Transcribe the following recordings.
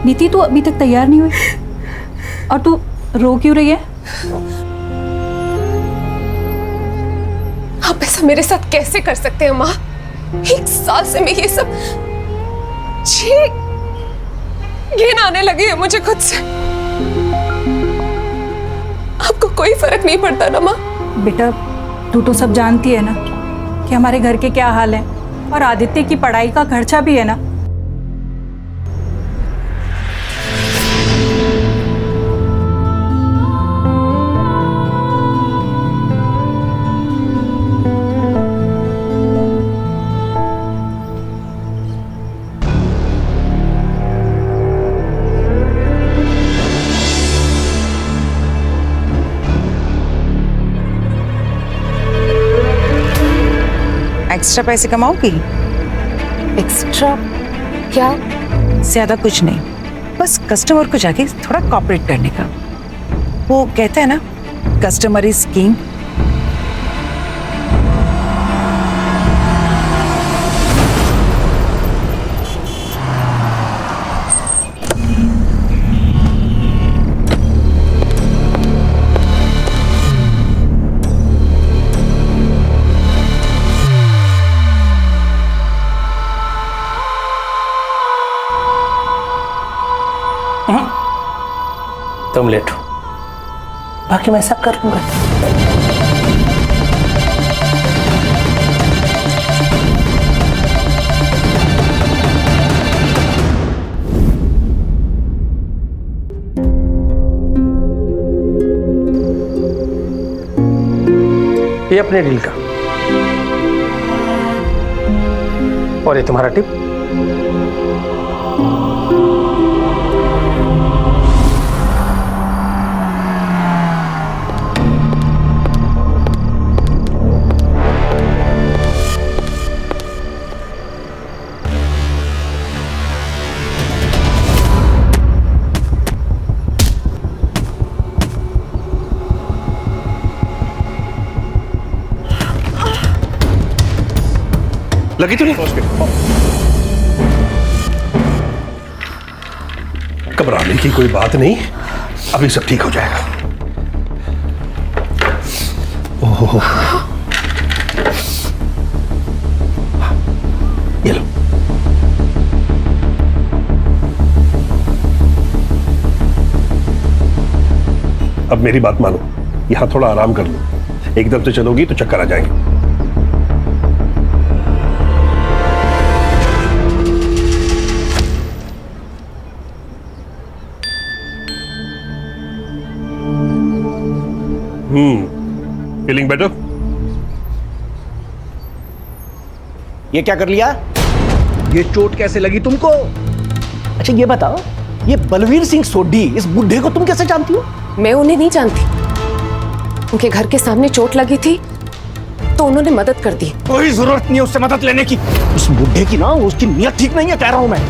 नीति तू अभी तक तैयार नहीं हुई और तू रो क्यों रही है? आप ऐसा मेरे साथ कैसे कर सकते हैं माँ? 1 साल से मैं ये सब घिन आने लगी है मुझे खुद से। आपको कोई फर्क नहीं पड़ता ना माँ? बेटा तू तो सब जानती है ना कि हमारे घर के क्या हाल है, और आदित्य की पढ़ाई का खर्चा भी है ना। एक्स्ट्रा पैसे कमाओगी? एक्स्ट्रा क्या? ज्यादा कुछ नहीं, बस कस्टमर को जाके थोड़ा कॉपरेट करने का। वो कहते हैं ना, कस्टमर इज किंग। तुम लेट हो, बाकी मैं सब कर लूंगा। ये अपने डील का, और ये तुम्हारा टिप। लगी तो नहीं? घबराने की कोई बात नहीं, अभी सब ठीक हो जाएगा। ओह, ये लो। अब मेरी बात मानो, यहां थोड़ा आराम कर लो। एकदम से चलोगी तो चक्कर आ जाएंगे। Feeling better? ये क्या कर लिया? ये चोट कैसे लगी तुमको? अच्छा ये बताओ, ये बलवीर सिंह सोढ़ी, इस बुढ़े को तुम कैसे जानती हो? मैं उन्हें नहीं जानती। उनके घर के सामने चोट लगी थी तो उन्होंने मदद कर दी। कोई जरूरत नहीं है उससे मदद लेने की। उस बुढ़े की ना, उसकी नीयत ठीक नहीं है, कह रहा हूं मैं।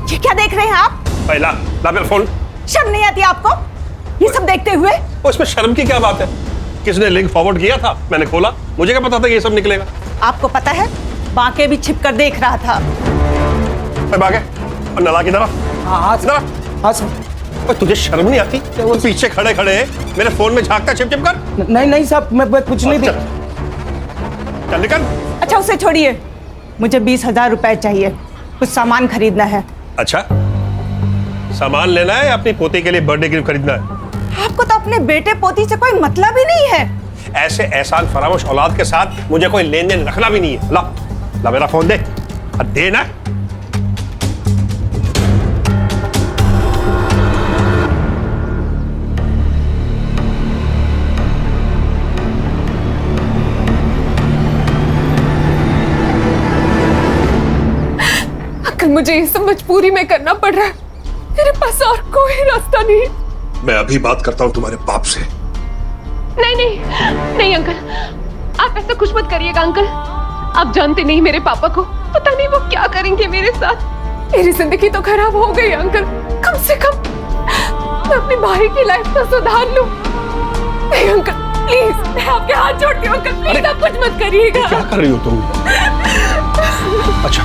ये क्या देख रहे हैं आप? ला मेरा फोन। शर्म नहीं आती आपको ये सब देखते हुए? उसमें शर्म की क्या बात है? किसने लिंक फॉरवर्ड किया था? मैंने खोला, मुझे क्या पता था कि ये सब निकलेगा। आपको पता है, बाके भी छिप कर देख रहा था। बाके और नला की तरफ। हाँ और तुझे शर्म नहीं आती? वो पीछे खड़े खड़े मेरे फोन में झांकता छिप छिप कर। नहीं साहब, मैं कुछ नहीं। चल निकल। अच्छा उसे छोड़िए, मुझे 20,000 रुपए चाहिए, कुछ सामान खरीदना है। अच्छा, सामान लेना है या अपनी पोती के लिए बर्थडे गिफ्ट खरीदना है? आपको तो अपने बेटे पोती से कोई मतलब ही नहीं है। ऐसे एहसान फरामोश औलाद के साथ मुझे कोई लेन देन रखना भी नहीं है। ला मेरा फोन दे। दे ना। मुझे ये सब मजबूरी में करना पड़ रहा है, मेरे पास और कोई रास्ता नहीं। मैं अभी बात करता हूँ तुम्हारे बाप से। नहीं अंकल, आप ऐसा कुछ मत करिएगा अंकल। आप जानते नहीं मेरे पापा को, पता नहीं वो क्या करेंगे मेरे साथ। मेरी जिंदगी तो खराब हो गई अंकल, कम से कम मैं अपने भाई की लाइफ तो सुधार लूं। नहीं अंकल प्लीज, मैं आपके हाथ जोड़ती हूँ अंकल, प्लीज आप कुछ मत करिएगा। क्या कर रही हो तुम? अच्छा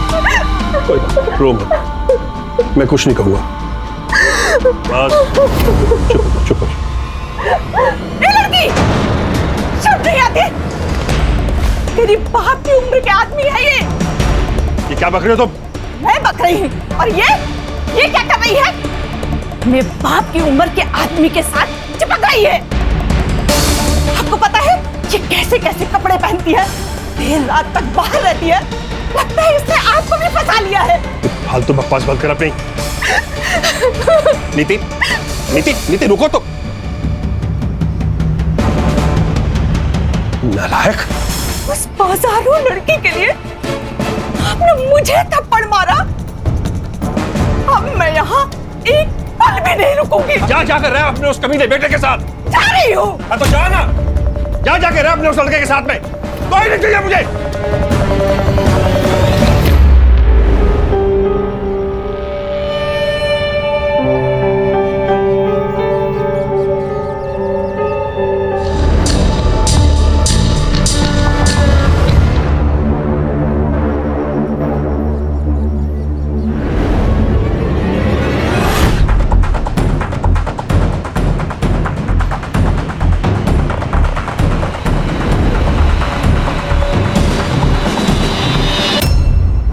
कोई बात, रो मत, मैं कुछ नहीं कहूँगा। बस चुप हो। ये लड़की शर्म नहीं आती? तेरी बाप की उम्र के आदमी है ये क्या बक रहे हो तुम? मैं बक रही हूँ। और ये क्या कर रही है? अपने बाप की उम्र के आदमी के साथ चिपक रही है। आपको पता है ये कैसे कैसे कपड़े पहनती है, देर रात तक बाहर रहती है, लगता है इसने आपको भी फंसा लिया है। फालतू बकवास बंद कर अपनी। नीति नीति नीति रुको तो। नालायक, उस बाजारू लड़की के लिए आपने मुझे थप्पड़ मारा। अब मैं यहाँ एक पल भी नहीं रुकूंगी। क्या कर रहा है अपने उस कमीने बेटे के साथ? जा रही हूँ। तो जा ना, जा के रहा अपने उस लड़के के साथ में। कोई नहीं चाहिए मुझे।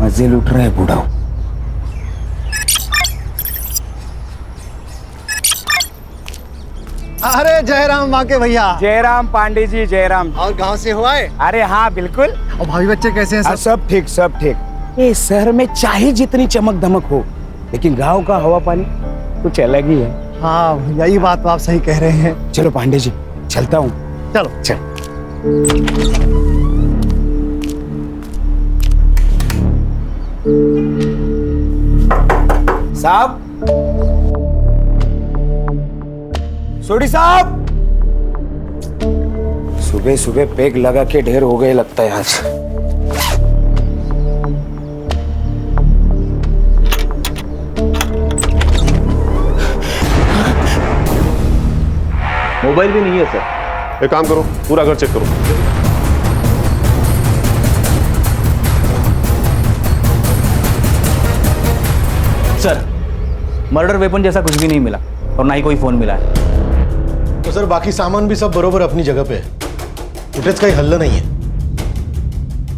मजे लूट रहा है बूढ़ा। अरे जयराम माके भैया। जयराम पांडे जी, जयराम। और गांव से हुआ है? अरे हाँ बिल्कुल। और भाभी बच्चे कैसे हैं? सब ठीक, सब ठीक। ये शहर में चाहे जितनी चमक धमक हो, लेकिन गांव का हवा पानी कुछ अलग ही है। हाँ भैया, ये बात तो आप सही कह रहे हैं। चलो पांडे जी, चलता हूँ। चलो चल। साहब, सोडी साहब, सुबह सुबह पेग लगा के ढेर हो गए लगता है आज। मोबाइल भी नहीं है सर। एक काम करो, पूरा घर चेक करो। सर, मर्डर वेपन जैसा कुछ भी नहीं मिला और ना ही कोई फोन मिला है। तो सर बाकी सामान भी सब बरोबर अपनी जगह पे है, फुटेज का ही हल्ला नहीं है।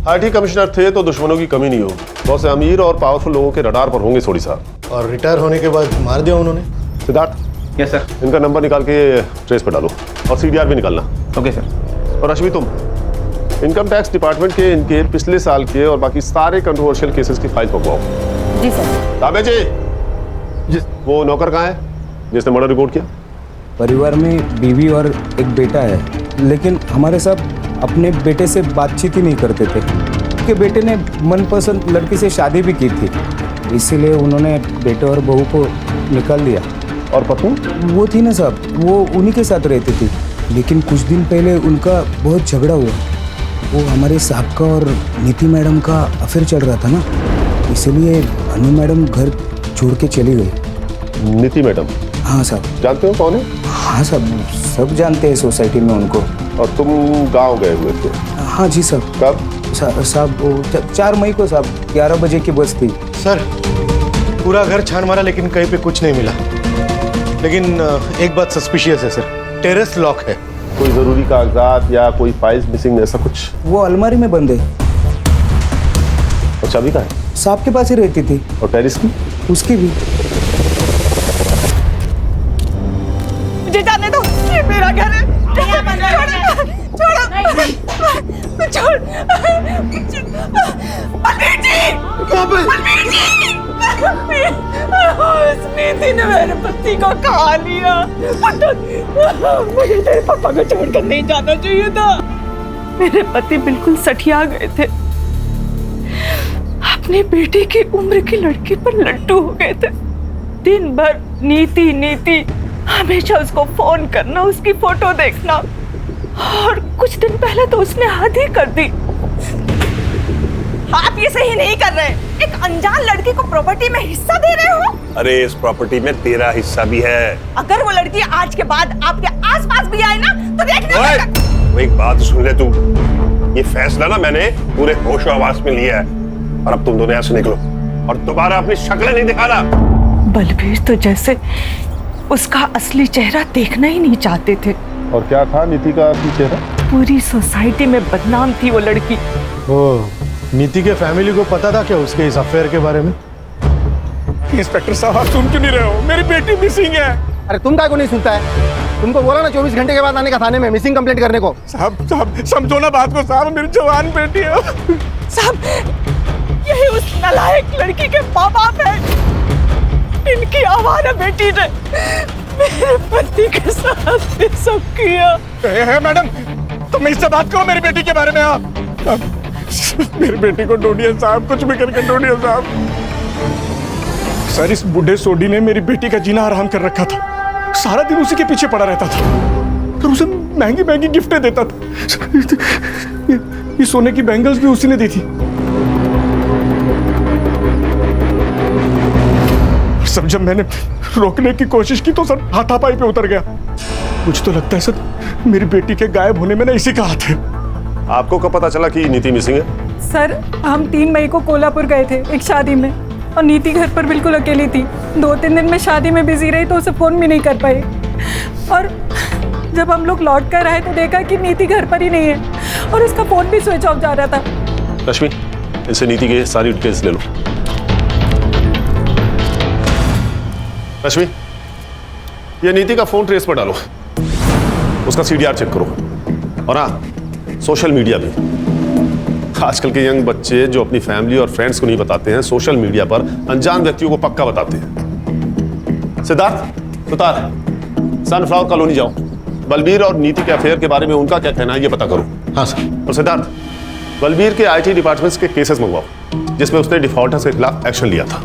आईटी कमिश्नर थे तो दुश्मनों की कमी नहीं होगी। बहुत से अमीर और पावरफुल लोगों के रडार पर होंगे सोडी साहब। और रिटायर होने के बाद मार दिया उन्होंने। Siddharth, yes sir. इनका नंबर निकाल के ट्रेस पे डालो और सीडीआर भी निकालना। Okay sir. और अश्वी, तुम इनकम टैक्स डिपार्टमेंट के इनके पिछले साल के और बाकी सारे कंट्रोवर्शियल केसेस की फाइल पकवाओ। जी सर। ताबे जी, वो नौकर कहाँ है जिसने मर्डर रिपोर्ट किया? परिवार में बीवी और एक बेटा है, लेकिन हमारे साथ अपने बेटे से बातचीत ही नहीं करते थे। उनके बेटे ने मनपसंद लड़की से शादी भी की थी, इसीलिए उन्होंने बेटे और बहू को निकाल दिया। और पत्नी? वो थी ना साहब, वो उन्हीं के साथ रहती थी, लेकिन कुछ दिन पहले उनका बहुत झगड़ा हुआ। वो हमारे साहब का और नीति मैडम का अफेयर चल रहा था ना, इसलिए अनु मैडम घर छोड़ के चली गई। नीति मैडम? हाँ साहब। जानते हो कौन है? हाँ साहब, सब जानते हैं सोसाइटी में उनको। और तुम गांव गए हुए थे? हाँ जी साहब। कब? साहब वो 4 मई को साहब, 11 बजे की बस थी। सर पूरा घर छान मारा लेकिन कहीं पे कुछ नहीं मिला। लेकिन एक बात सस्पिशियस है सर, टेरेस लॉक है। कोई जरूरी कागजात या कोई फाइल्स मिसिंग ऐसा कुछ? वो अलमारी में बंद है। और चाबी कहाँ है? साहब के पास ही रहती थी। और टेरिस की? उसकी भी। मुझे जाने दो, ये मेरा घर है। छोड़। बलबीर जी! बलबीर जी! उस नीति ने मेरे पति को खा लिया। मुझे तेरे पापा को छोड़कर नहीं जाना चाहिए था। मेरे पति बिल्कुल सठिया गए थे, अपने बेटे की उम्र की लड़की पर लट्टू हो गए थे। दिन भर नीति हमेशा उसको फोन करना, उसकी फोटो देखना, और कुछ दिन पहले तो उसने हद ही कर दी। आप ये ऐसे ही नहीं कर रहे। एक अनजान लड़की को प्रॉपर्टी में हिस्सा दे रहे हो। अरे इस प्रॉपर्टी में तेरा हिस्सा भी है। अगर वो लड़की आज के बाद आपके आसपास भी आए ना तो देखना। ओए, वो एक बात सुन ले तू। ये फैसला ना मैंने पूरे होशो हवास में लिया है और अब तुम दोनों यहाँ से निकलो और दोबारा अपनी शक्लें नहीं दिखाना। बलबीर तो जैसे उसका असली चेहरा देखना ही नहीं चाहते थे। और क्या था नीति का असली चेहरा? पूरी सोसाइटी में बदनाम थी वो लड़की। ओ, नीति के फैमिली को पता था क्या उसके इस अफेयर के बारे में? इंस्पेक्टर साहब आप सुन क्यों नहीं रहे हो? मेरी बेटी मिसिंग है। अरे तुम क्या को नहीं सुनता है? तुमको बोला ना 24 घंटे के बाद आने का थाने में मिसिंग कंप्लेंट करने को। साहब समझो ना बात को साहब, मेरी जवान बेटी है। साहब यही उस नालायक लड़की के माँ बाप है। इनकी आवारा बेटी ने मेरे पति के साथ ये सब किया। है मैडम, तुम इससे बात करो मेरी बेटी के बारे में। आप मेरी बेटी को ढूंढिए साहब, कुछ भी करके ढूंढिए साहब। सर इस बूढ़े सोडी ने मेरी बेटी का जीना हराम कर रखा था। सारा दिन उसी के पीछे पड़ा रहता था, फिर उसे महंगी महंगी गिफ्टें देता था। ये सोने की बैंगल्स भी उसी ने दी थी। सब जब मैंने रोकने की कोशिश की तो सर हाथापाई पे उतर गया। मुझे तो लगता है सर मेरी बेटी के गायब होने में ना इसी का हाथ है। आपको कब पता चला कि नीति मिसिंग है? सर हम 3 मई को कोल्हापुर गए थे एक शादी में और नीति घर पर बिल्कुल अकेली थी। 2-3 दिन में शादी में बिजी रही तो उसे फ़ोन भी नहीं कर पाई और जब हम लोग लौट कर आए तो देखा कि नीति घर पर ही नहीं है और उसका फ़ोन भी स्विच ऑफ जा रहा था। रश्मि, इनसे नीति के सारी डिटेल्स ले लो। रश्मि, ये नीति का फोन ट्रेस पर डालो, उसका सीडीआर चेक करो और हाँ सोशल मीडिया भी। आजकल के यंग बच्चे जो अपनी फैमिली और फ्रेंड्स को नहीं बताते हैं, सोशल मीडिया पर अनजान व्यक्तियों को पक्का बताते हैं। सिद्धार्थ, सुतार, सनफ्लावर कॉलोनी जाओ, बलबीर और नीति के अफेयर के बारे में उनका क्या कहना है ये पता करो। हाँ सर। और सिद्धार्थ, बलबीर के आईटी डिपार्टमेंट्स के केसेस मंगवाओ जिसमें उसने डिफॉल्टर्स के खिलाफ एक्शन लिया था।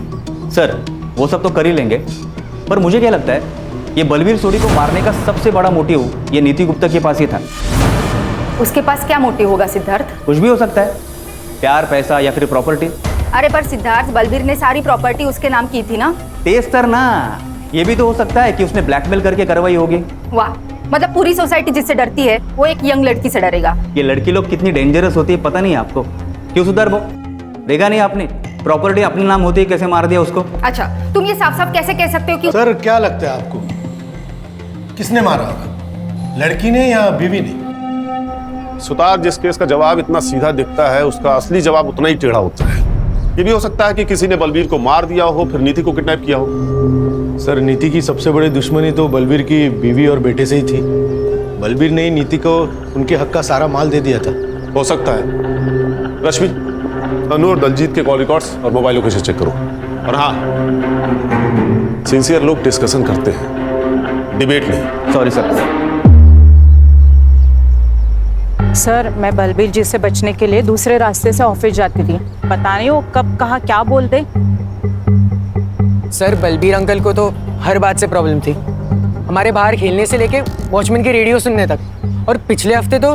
सर वो सब तो कर ही लेंगे, पर मुझे क्या लगता है ये बलबीर सोडी को मारने का सबसे बड़ा मोटिव ये नीति गुप्ता के पास ही था। उसके पास क्या मोटिव होगा सिद्धार्थ? कुछ भी हो सकता है, प्यार, पैसा या फिर प्रॉपर्टी। अरे पर सिद्धार्थ, बलबीर ने सारी प्रॉपर्टी उसके नाम की थी ना। तेज तर ना, ये भी तो हो सकता है कि उसने ब्लैकमेल करके करवाई होगी। वाह, मतलब पूरी सोसाइटी जिससे डरती है वो एक यंग लड़की से डरेगा। ये लड़की लोग कितनी डेंजरस होती है पता नहीं आपको। क्यों सुधार वो देखा नहीं आपने? प्रॉपर्टी अपने नाम होती है, कैसे मार दिया उसको। अच्छा, तुम ये साफ साफ कैसे कह सकते हो कि सर क्या लगता है आपको किसने मारा होगा, लड़की ने या बीवी ने? सुतार, जिस केस का जवाब इतना सीधा दिखता है उसका असली जवाब उतना ही टेढ़ा होता है। ये भी हो सकता है कि किसी ने बलबीर को मार दिया हो फिर नीति को किडनैप किया हो। सर नीति की सबसे बड़ी दुश्मनी तो बलबीर की बीवी और बेटे से ही थी। बलबीर ने ही नीति को उनके हक का सारा माल दे दिया था। हो सकता है। रश्मि, अनु और दलजीत के कॉल रिकॉर्ड्स और मोबाइल लोकेशन चेक करो। और हाँ, सिंसियर लोग डिस्कशन करते हैं, डिबेट नहीं। Sorry sir. सर मैं बलबीर जी से बचने के लिए दूसरे रास्ते से ऑफिस जाती थी। पता नहीं वो कब कहाँ क्या बोल दे। सर बलबीर अंकल को तो हर बात से प्रॉब्लम थी, हमारे बाहर खेलने से लेके वॉचमैन की रेडियो सुनने तक। और पिछले हफ्ते तो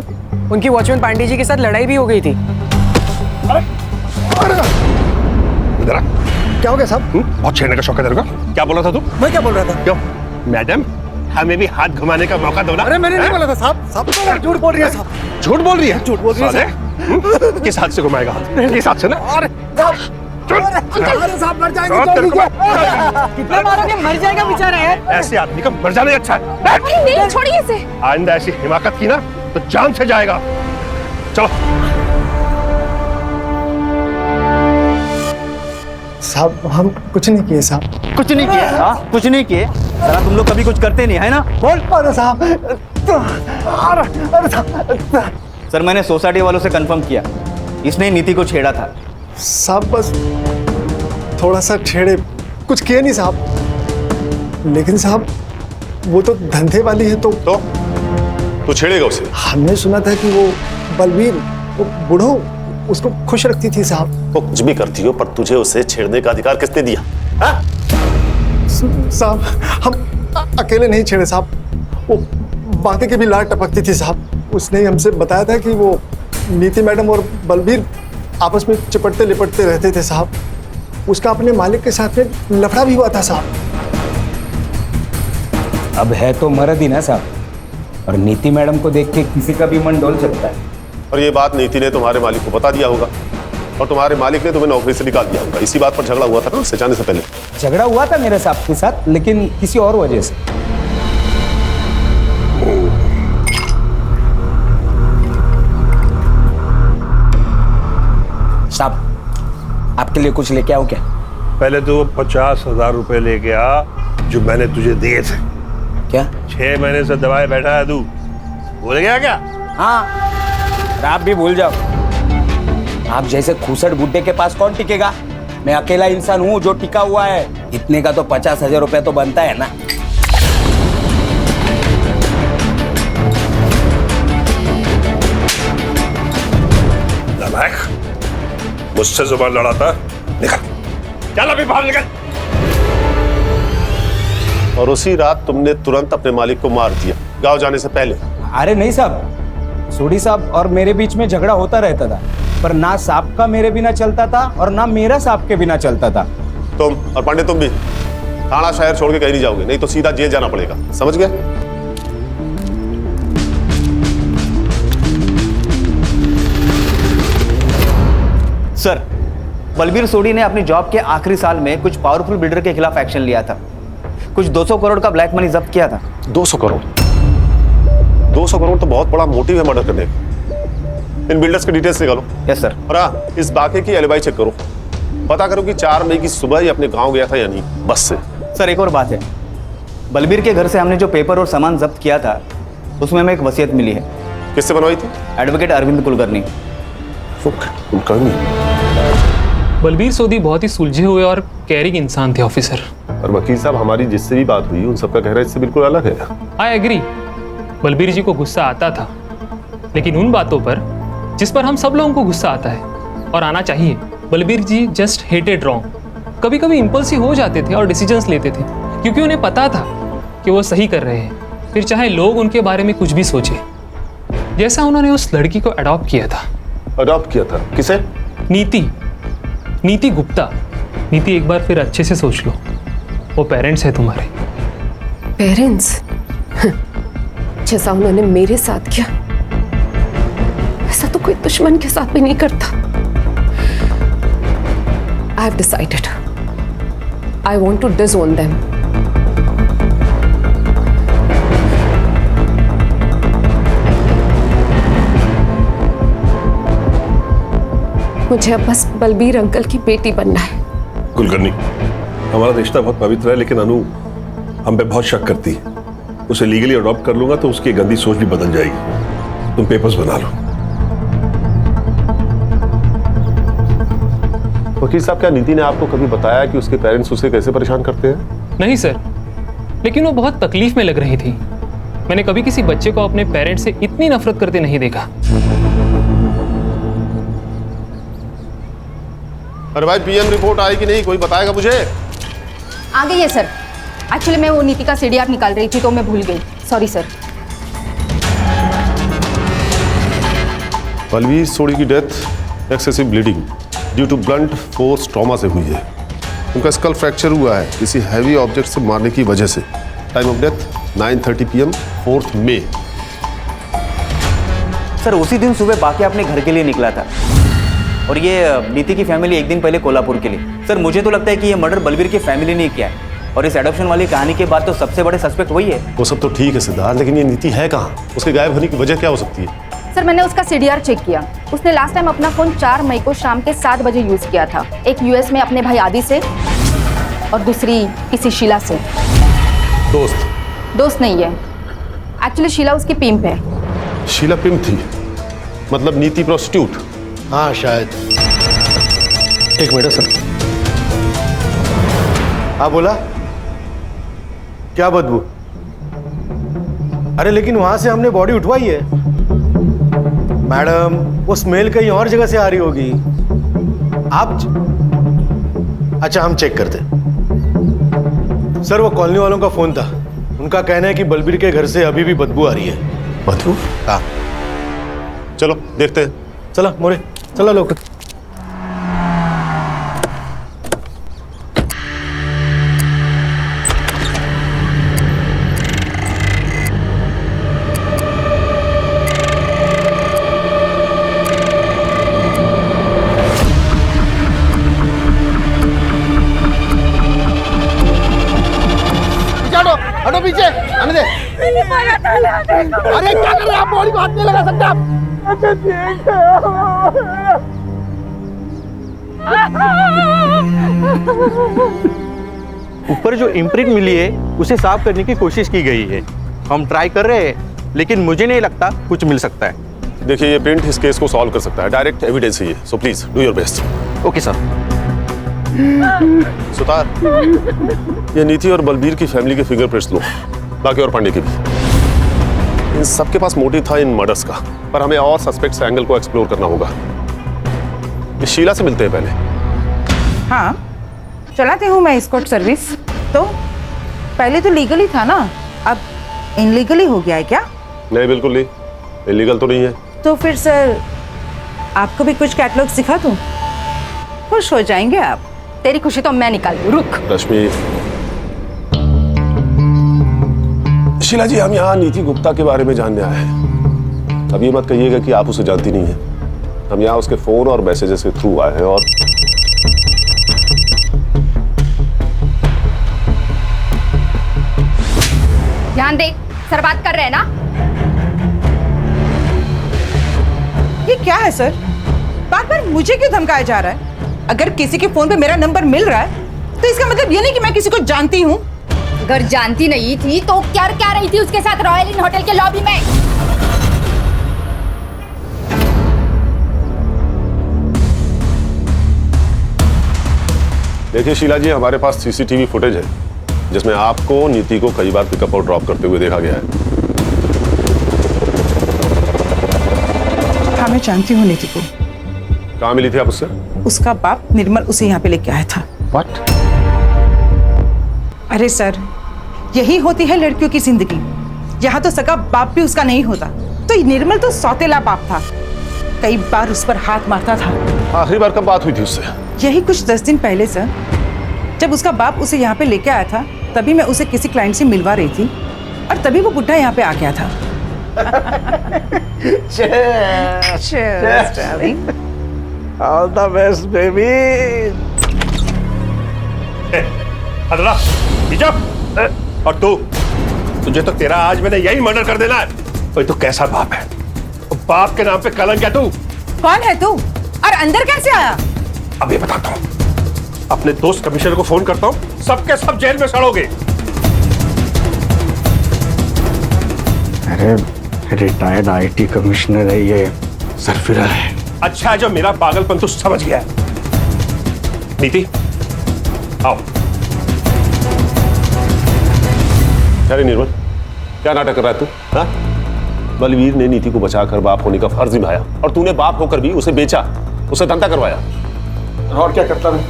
उनकी वॉचमैन पांडे जी के साथ लड़ाई भी हो गई थी। इधर आ। क्या हो गया साहब? बहुत छेड़ने का शौक है तेरे को। क्या बोल रहा था तू? मैं क्या बोल रहा था? क्यों? मैडम, हमें भी हाथ घुमाने का मौका दो ना। अरे मैंने नहीं बोला था साहब। साहब तो झूठ बोल रही है साहब। झूठ बोल रही है? झूठ बोल रही है साले, किस हाथ से घुमाएगा? किस हाथ से ना? अरे साहब मर जाएंगे तो कितना मारोगे, मर जाएगा बेचारा है। ऐसे आदमी का मर जाना ही अच्छा है। नहीं, छोड़िए इसे। आइंदा ऐसी हिमाकत की ना तो जान से जाएगा। चलो साहब, हम कुछ नहीं किए साहब। कुछ नहीं किए? हाँ कुछ नहीं किए? साला तुम लोग कभी कुछ करते नहीं है ना? बोल। अरे साहब, अरे साहब। सर मैंने सोसाइटी वालों से कंफर्म किया, इसने नीति को छेड़ा था। साहब बस थोड़ा सा छेड़े, कुछ किए नहीं साहब। लेकिन साहब वो तो धंधे वाली है तो छेड़ेगा उसे। हमने सुना था कि वो बलबीर, वो बूढ़ो उसको खुश रखती थी साहब। वो कुछ भी करती हो पर तुझे उसे छेड़ने का अधिकार किसने दिया? साहब हम अकेले नहीं छेड़े साहब, वो बातें के भी लाट टपकती थी साहब। उसने ही हमसे बताया था कि वो नीति मैडम और बलबीर आपस में चिपटते लिपटते रहते थे साहब। उसका अपने मालिक के साथ में लफड़ा भी हुआ था साहब। अब है तो मर्द ही ना साहब, और नीति मैडम को देख के किसी का भी मन डोल सकता है। और ये बात नीति ने तुम्हारे मालिक को बता दिया होगा, और तुम्हारे मालिक ने तुम्हें नौकरी से निकाल दिया होगा। इसी बात पर झगड़ा हुआ था ना उससे जाने से पहले। झगड़ा हुआ था मेरे साहब के साथ, लेकिन किसी और वजह से। साहब आपके लिए कुछ लेके आओ क्या? पहले तो 50,000 रुपए लेके आ जो मैंने तुझे दिए थे। क्या? 6 महीने से दबाए बैठा है तू, भूल गया क्या? हाँ, आप भी भूल जाओ। आप जैसे खूसट बुड्ढे के पास कौन टिकेगा? मैं अकेला इंसान हूँ जो टिका हुआ है। इतने का तो 50,000 रुपए तो बनता है ना। मुझसे जुबान लड़ाता, निकल, चल अभी बाहर निकल। और उसी रात तुमने तुरंत अपने मालिक को मार दिया गांव जाने से पहले। अरे नहीं साहब, सोडी साहब और मेरे बीच में झगड़ा होता रहता था, पर ना साहब का मेरे बिना चलता था और ना मेरा साहब के बिना चलता था। तुम और पांडे तुम भी थाना शहर छोड़ के कहीं नहीं जाओगे, नहीं तो सीधा जेल जाना पड़ेगा, समझ गए? सर, बलबीर सोडी ने अपनी जॉब के आखिरी साल में कुछ पावरफुल बिल्डर के खिलाफ एक्शन लिया था। कुछ 200 करोड़ का ब्लैक मनी जब्त किया था। 200 करोड़? 200 करोड़ तो बहुत बड़ा मोटिव है मर्डर करने का। इन बिल्डर्स के डिटेल्स निकालो। Yes sir. और हाँ, इस बाकी की एलिबाई चेक करो, पता करो कि 4 मई की सुबह ही अपने गांव गया था या नहीं, बस से। सर एक और बात है, बलबीर के घर से हमने जो पेपर और सामान जब्त किया था उसमें हमें एक वसीयत मिली है। किससे बनवाई थी? एडवोकेट अरविंद कुलकर्णी। बलबीर सोडी बहुत ही सुलझे हुए और कैरिंग इंसान थे ऑफिसर। और वकील साहब, हमारी जिससे भी बात हुई उन सबका कहना इससे बिल्कुल अलग है। आई एग्री, बलबीर जी को गुस्सा आता था, लेकिन उन बातों पर जिस पर हम सब लोगों को गुस्सा आता है और आना चाहिए। बलबीर जी जस्ट हेटेड रॉन्ग। कभी कभी इम्पल्सिव हो जाते थे और डिसीजंस लेते थे क्योंकि उन्हें पता था कि वो सही कर रहे हैं, फिर चाहे लोग उनके बारे में कुछ भी सोचे। जैसा उन्होंने उस लड़की को अडॉप्ट किया था। अडॉप्ट किया था? किसे? नीति गुप्ता। नीति, एक बार फिर अच्छे से सोच लो, वो पेरेंट्स है तुम्हारे। पेरेंट्स? जैसा उन्होंने मेरे साथ किया ऐसा तो कोई दुश्मन के साथ भी नहीं करता। I have decided, I want to disown them. मुझे अब बस बलबीर अंकल की बेटी बनना है। कुलकर्णी, हमारा रिश्ता बहुत पवित्र है, लेकिन अनु हम पे बहुत शक करती है। उसे लीगली अडॉप्ट कर लूंगा तो उसकी गंदी सोच भी बदल जाएगी। तुम पेपर्स बना लो। वकील साहब, क्या नीति ने आपको कभी बताया कि उसके पेरेंट्स उसे कैसे परेशान करते हैं? नहीं सर, लेकिन वो बहुत तकलीफ में लग रही थी। मैंने कभी किसी बच्चे को अपने पेरेंट्स से इतनी नफरत करते नहीं देखा। अरे भाई, पीएम रिपोर्ट आई कि नहीं, कोई बताएगा मुझे? आ गई है सर। एक्चुअली मैं वो नीति का सीडीआर निकाल रही थी तो मैं भूल गई, सॉरी सर। बलबीर सोडी की death excessive bleeding due to blunt force trauma से हुई है। उनका स्कल फ्रैक्चर हुआ है किसी हैवी ऑब्जेक्ट से मारने की वजह से। टाइम ऑफ डेथ 9:30 PM 4 मई। सर उसी दिन सुबह बाकी अपने घर के लिए निकला था और ये नीति की फैमिली एक दिन पहले कोल्हापुर के लिए। सर मुझे तो लगता है कि ये मर्डर बलबीर की फैमिली ने किया है और इस एडॉप्शन वाली कहानी के बाद तो सबसे बड़े सस्पेक्ट वही है। वो सब तो ठीक है सिद्धार्थ, लेकिन ये नीति है कहाँ? उसके गायब होने की वजह क्या हो सकती है? सर मैंने उसका सीडीआर चेक किया। उसने लास्ट टाइम अपना फोन 4 मई को शाम के 7 बजे यूज किया था। एक यूएस में अपने भाई आदि से और दूसरी किसी शीला से। दोस्त नहीं है, एक्चुअली शीला उसकी पिंप है। शीला पिंप थी? मतलब नीति प्रोस्टिट्यूट? हाँ शायद। एक मिनट सर। हाँ बोला, क्या बदबू? अरे लेकिन वहां से हमने बॉडी उठवाई है मैडम, वो स्मेल कहीं और जगह से आ रही होगी। आप अच्छा, हम चेक करते। सर वो कॉलोनी वालों का फोन था, उनका कहना है कि बलबीर के घर से अभी भी बदबू आ रही है। बदबू? हाँ चलो देखते हैं। चला मोरे, चला लोग। अरे क्या कर रहे हैं आप? बॉडी को हाथ नहीं लगा सकते आप। अच्छा ठीक है। ऊपर जो इम्प्रिंट मिली है उसे साफ करने की कोशिश की गई है। हम ट्राई कर रहे हैं, लेकिन मुझे नहीं लगता कुछ मिल सकता है। देखिए, ये प्रिंट इस केस को सॉल्व कर सकता है। डायरेक्ट एविडेंस है ये, so please do your best. Okay sir. Sutar, ये नीति और बलबीर की फैमिली के फिंगरप्रिंट्स लो, बाकी और पांडे के भी। इन सबके पास मोटिव था इन मर्डर्स का, पर हमें और सस्पेक्ट्स एंगल को एक्सप्लोर करना होगा। ये शीला से मिलते हैं पहले। हाँ, चलाती हूँ मैं एस्कॉर्ट सर्विस। तो पहले तो लीगली था ना, अब इनलीगली हो गया है क्या? नहीं, बिल्कुल नहीं, इलीगल तो नहीं है। तो फिर सर आपको भी कुछ कैटलॉग सिखा दूं? खुश हो जाएंगे आप। तेरी खुशी तो मैं निकाल दूं, रुक। रश्मि, शीला जी, हम यहाँ नीति गुप्ता के बारे में जानने आए हैं। अब ये मत कहिएगा कि आप उसे जानती नहीं है। हम यहाँ उसके फोन और मैसेजेस के थ्रू आए हैं। और ध्यान दे, सर बात कर रहे हैं ना? ये क्या है सर? बार बार मुझे क्यों धमकाया जा रहा है? अगर किसी के फोन पे मेरा नंबर मिल रहा है तो इसका मतलब ये नहीं कि मैं किसी को जानती हूँ। अगर जानती नहीं थी तो क्या रही थी उसके साथ रॉयल इन होटल के लॉबी में? देखिए शीला जी, हमारे पास सीसीटीवी फुटेज है जिसमें आपको नीति को कई बार पिकअप और ड्रॉप करते हुए देखा गया है। हाँ, मैं जानती हूँ नीति को। कहाँ मिली थी आप उससे? उसका बाप निर्मल उसे यहाँ पे लेके आया था। What? अरे सर, यही होती है लड़कियों की जिंदगी। यहाँ तो सगा बाप भी उसका नहीं होता, तो निर्मल तो सौतेला बाप था, कई बार उस पर हाथ मारता था। आखिरी बार कब बात हुई थी उससे? यही कुछ 10 दिन पहले सर, जब उसका बाप उसे यहाँ पे लेके आया था, तभी मैं उसे किसी क्लाइंट से मिलवा रही थी और तभी वो बुढ़ा यहाँ पे आ गया था। Cheers, darling. All the best, baby. अदला, और तुझे तो तेरा आज मैंने यही मर्डर कर देना है। तो ये तो कैसा बाप है? बाप के नाम पे कलंक है तू। कौन है तू और अंदर कैसे आया? अब ये बताता हूँ। अपने दोस्त कमिश्नर को फोन करता हूँ, सबके सब जेल में सड़ोगे। अरे रिटायर्ड आईटी कमिश्नर है ये, सरफिरा है। अच्छा है जो मेरा पागलपन तू समझ गया है। नीति, आओ। क्या रे निर्मल, क्या नाटक कर रहा है तू? हाँ? बलवीर ने नीति को बचाकर बाप होने का फर्ज निभाया और तूने बाप होकर भी उसे बेचा, उसे धंधा करवाया। और क्या करता मैं?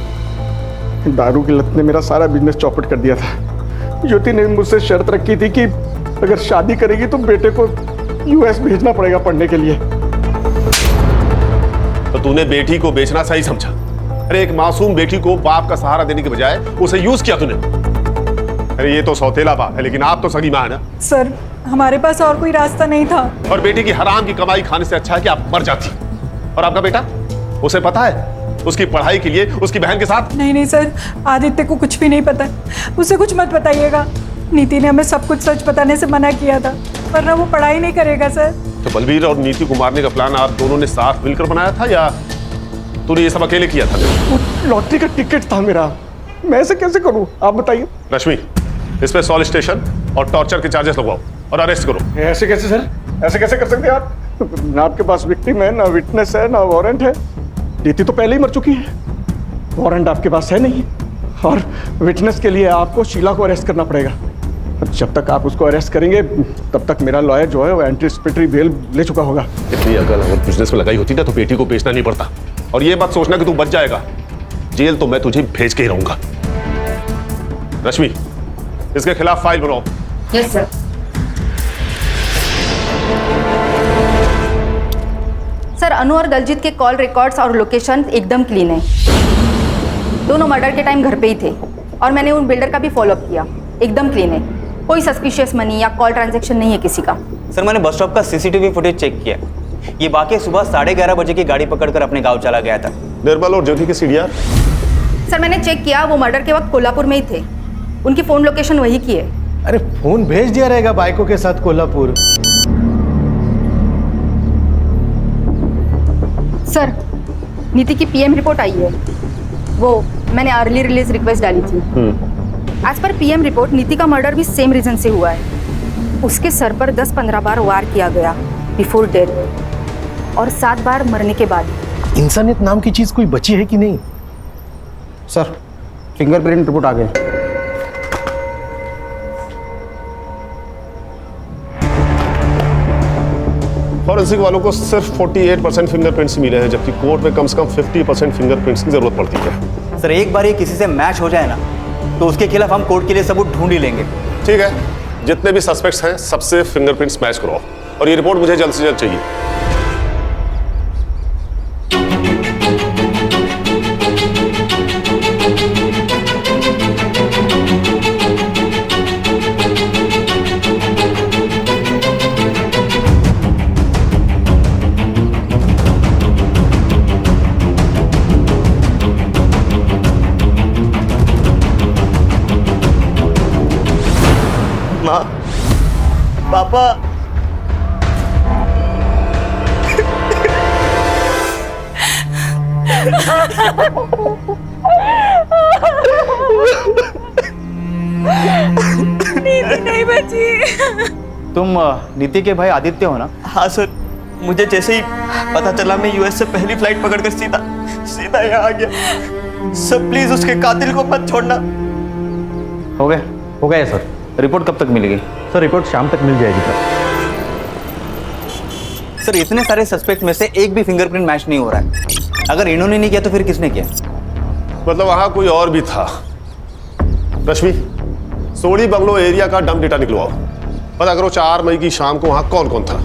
दारू की लत ने मेरा सारा बिजनेस चौपट कर दिया था। ज्योति ने मुझसे शर्त रखी थी कि अगर शादी करेगी तो बेटे को यूएस भेजना पड़ेगा पढ़ने के लिए। तो तूने बेटी को बेचना सही समझा? अरे एक मासूम बेटी को बाप का सहारा देने के बजाय उसे यूज किया तूने। अरे ये तो सौतेला बाप है, लेकिन आप तो सगी मां है ना। सर, हमारे पास और कोई रास्ता नहीं था। और बेटी की हराम की कमाई खाने से अच्छा है कि आप मर जाती। और आपका बेटा, उसे पता है उसकी पढ़ाई के लिए उसकी बहन के साथ? नहीं सर, आदित्य को कुछ भी नहीं पता, उसे कुछ मत बताइएगा। नीति ने हमें सब कुछ सच बताने से मना किया था, वरना वो पढ़ाई नहीं करेगा सर। तो बलबीर और नीति को मारने का प्लान आप दोनों ने साथ मिलकर बनाया था या तूने ये सब अकेले किया था? लॉटरी का टिकट था मेरा, मैं ऐसे कैसे करूं आप बताइए। रश्मि, इस पे सॉल स्टेशन और टॉर्चर के चार्जेस लगवाओ और अरेस्ट करो। ऐसे कैसे सर? ऐसे कैसे कर सकते हैं आप? ना आपके पास विक्टिम है, ना विटनेस है, ना वारंट है। नीति तो पहले ही मर चुकी है, वारंट आपके पास है नहीं, और विटनेस के लिए आपको शीला को अरेस्ट करना पड़ेगा। जब तक आप उसको अरेस्ट करेंगे तब तक मेरा लॉयर जो है वो एंटीसिपेटरी बेल ले चुका होगा। इतनी अकल अगर बिजनेस में लगाई होती ना तो बेटी को बेचना नहीं पड़ता। और ये बात सोचना कि तू बच जाएगा, जेल तो मैं तुझे भेज के ही रहूंगा। रश्मि, इसके खिलाफ फाइल बनाओ। Yes sir. सर, अनु और दलजीत के कॉल रिकॉर्ड्स और लोकेशन एकदम क्लीन है। दोनों मर्डर के टाइम घर पे ही थे और मैंने उन बिल्डर का भी फॉलोअप किया, एकदम क्लीन है। कोई सस्पिशियस मनी या कॉल ट्रांजैक्शन नहीं है किसी का। सर, मैंने बस स्टॉप का सीसीटीवी फुटेज चेक किया। ये वाकई सुबह 11:30 बजे की गाड़ी पकड़कर अपने गांव चला गया था। निर्मल और ज्योति के सीडीआर? सर, मैंने चेक किया, वो मर्डर के वक्त कोल्हापुर में ही थे। उनकी फोन लोकेशन वही की है। अरे फोन भेज दिया रहेगा बाइकों के साथ कोल्हापुर। सर, नीति की पीएम रिपोर्ट आई है। वो मैंने अर्ली रिलीज रिक्वेस्ट डाली थी। एज पर पीएम रिपोर्ट नीति का मर्डर भी सेम रीजन से हुआ है। उसके सर पर 10-15 बार वार किया गया बिफोर डेथ और 7 बार मरने के बाद। इंसानियत नाम की चीज कोई बची है कि नहीं? सर, फिंगरप्रिंट रिपोर्ट आ गए। फॉरेंसिक वालों को सिर्फ 48% फिंगरप्रिंट्स मिले हैं, जबकि कोर्ट में कम से कम 50% फिंगरप्रिंट्स की जरूरत पड़ती है। सर एक बार ये किसी से मैच हो जाए ना, तो उसके खिलाफ हम कोर्ट के लिए सबूत ढूंढ ही लेंगे। ठीक है, जितने भी सस्पेक्ट्स हैं सबसे फिंगरप्रिंट्स मैच कराओ और ये रिपोर्ट मुझे जल्द से जल्द चाहिए। माँ, पापा, नीति नहीं बची। तुम नीति के भाई आदित्य हो ना? हाँ सर, मुझे जैसे ही पता चला मैं यूएस से पहली फ्लाइट पकड़कर सीधा यहाँ आ गया। सर प्लीज उसके कातिल को मत छोड़ना। हो गया सर। रिपोर्ट कब तक मिलेगी? सर रिपोर्ट शाम तक मिल जाएगी सर। सर इतने सारे सस्पेक्ट में से एक भी फिंगरप्रिंट मैच नहीं हो रहा है। अगर इन्होंने नहीं किया तो फिर किसने किया? मतलब वहां कोई और भी था। रश्मि, सोडी बंगलो एरिया का डंप डेटा निकलवाओ। पता करो 4 मई की शाम को वहां कौन कौन था।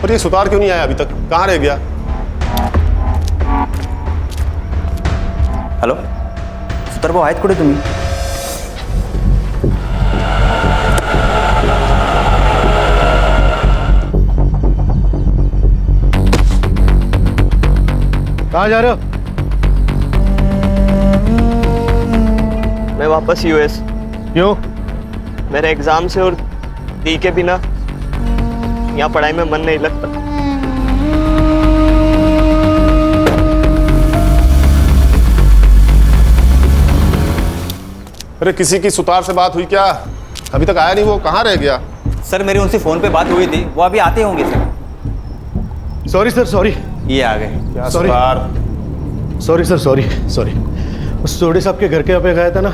और ये सुतार क्यों नहीं आया अभी तक? कहां रह गया? हॅलो, सुतार भाऊ आहेत कुठे तुम्ही? कहाँ जा रहे हो? मैं वापस यूएस। क्यों? मेरे एग्जाम से और दी के बिना यहाँ पढ़ाई में मन नहीं लगता। अरे किसी की सुतार से बात हुई क्या? अभी तक आया नहीं, वो कहाँ रह गया? सर मेरी उनसे फोन पे बात हुई थी, वो अभी आते होंगे सर। Sorry sir, sorry. ये आ गए। क्या सॉरी सॉरी सर, सॉरी। उस सोडी साहब के घर के यहाँ पे गया था ना,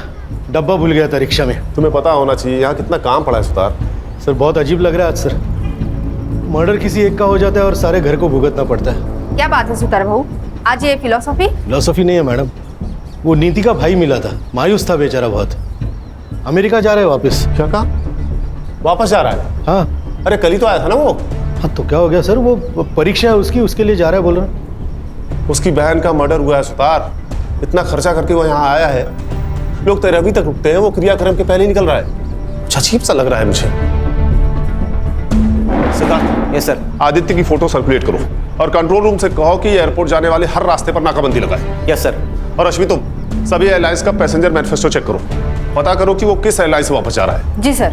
डब्बा भूल गया था रिक्शा में। तुम्हें पता होना चाहिए यहाँ कितना काम पड़ा है सुतार। सर बहुत अजीब लग रहा है आज सर। मर्डर किसी एक का हो जाता है और सारे घर को भुगतना पड़ता है। क्या बात है सुतार भाऊ, आज ये फिलोसॉफी नहीं है मैडम। वो नीति का भाई मिला था, मायूस था बेचारा बहुत। अमेरिका जा रहा है वापस। क्या कहा? वापस जा रहा है? हाँ। अरे कल ही तो आया था ना वो। हाँ तो क्या हो गया सर? वो परीक्षा है उसकी, उसके लिए जा रहा है बोल रहा। उसकी बहन का मर्डर हुआ है सुतार। इतना खर्चा करके वो यहाँ आया है, लोग 13वीं तक रुकते हैं, वो क्रियाक्रम के पहले ही निकल रहा है। अजीब सा लग रहा है मुझे। Yes sir. आदित्य की फोटो सर्कुलेट करो और कंट्रोल रूम से कहो कि एयरपोर्ट जाने वाले हर रास्ते पर नाकाबंदी लगाए। Yes sir. और अश्विनी तुम सभी एयरलाइंस का पैसेंजर मैनिफेस्टो चेक करो, पता करो कि वो किस एयरलाइन से वापस जा रहा है। जी सर।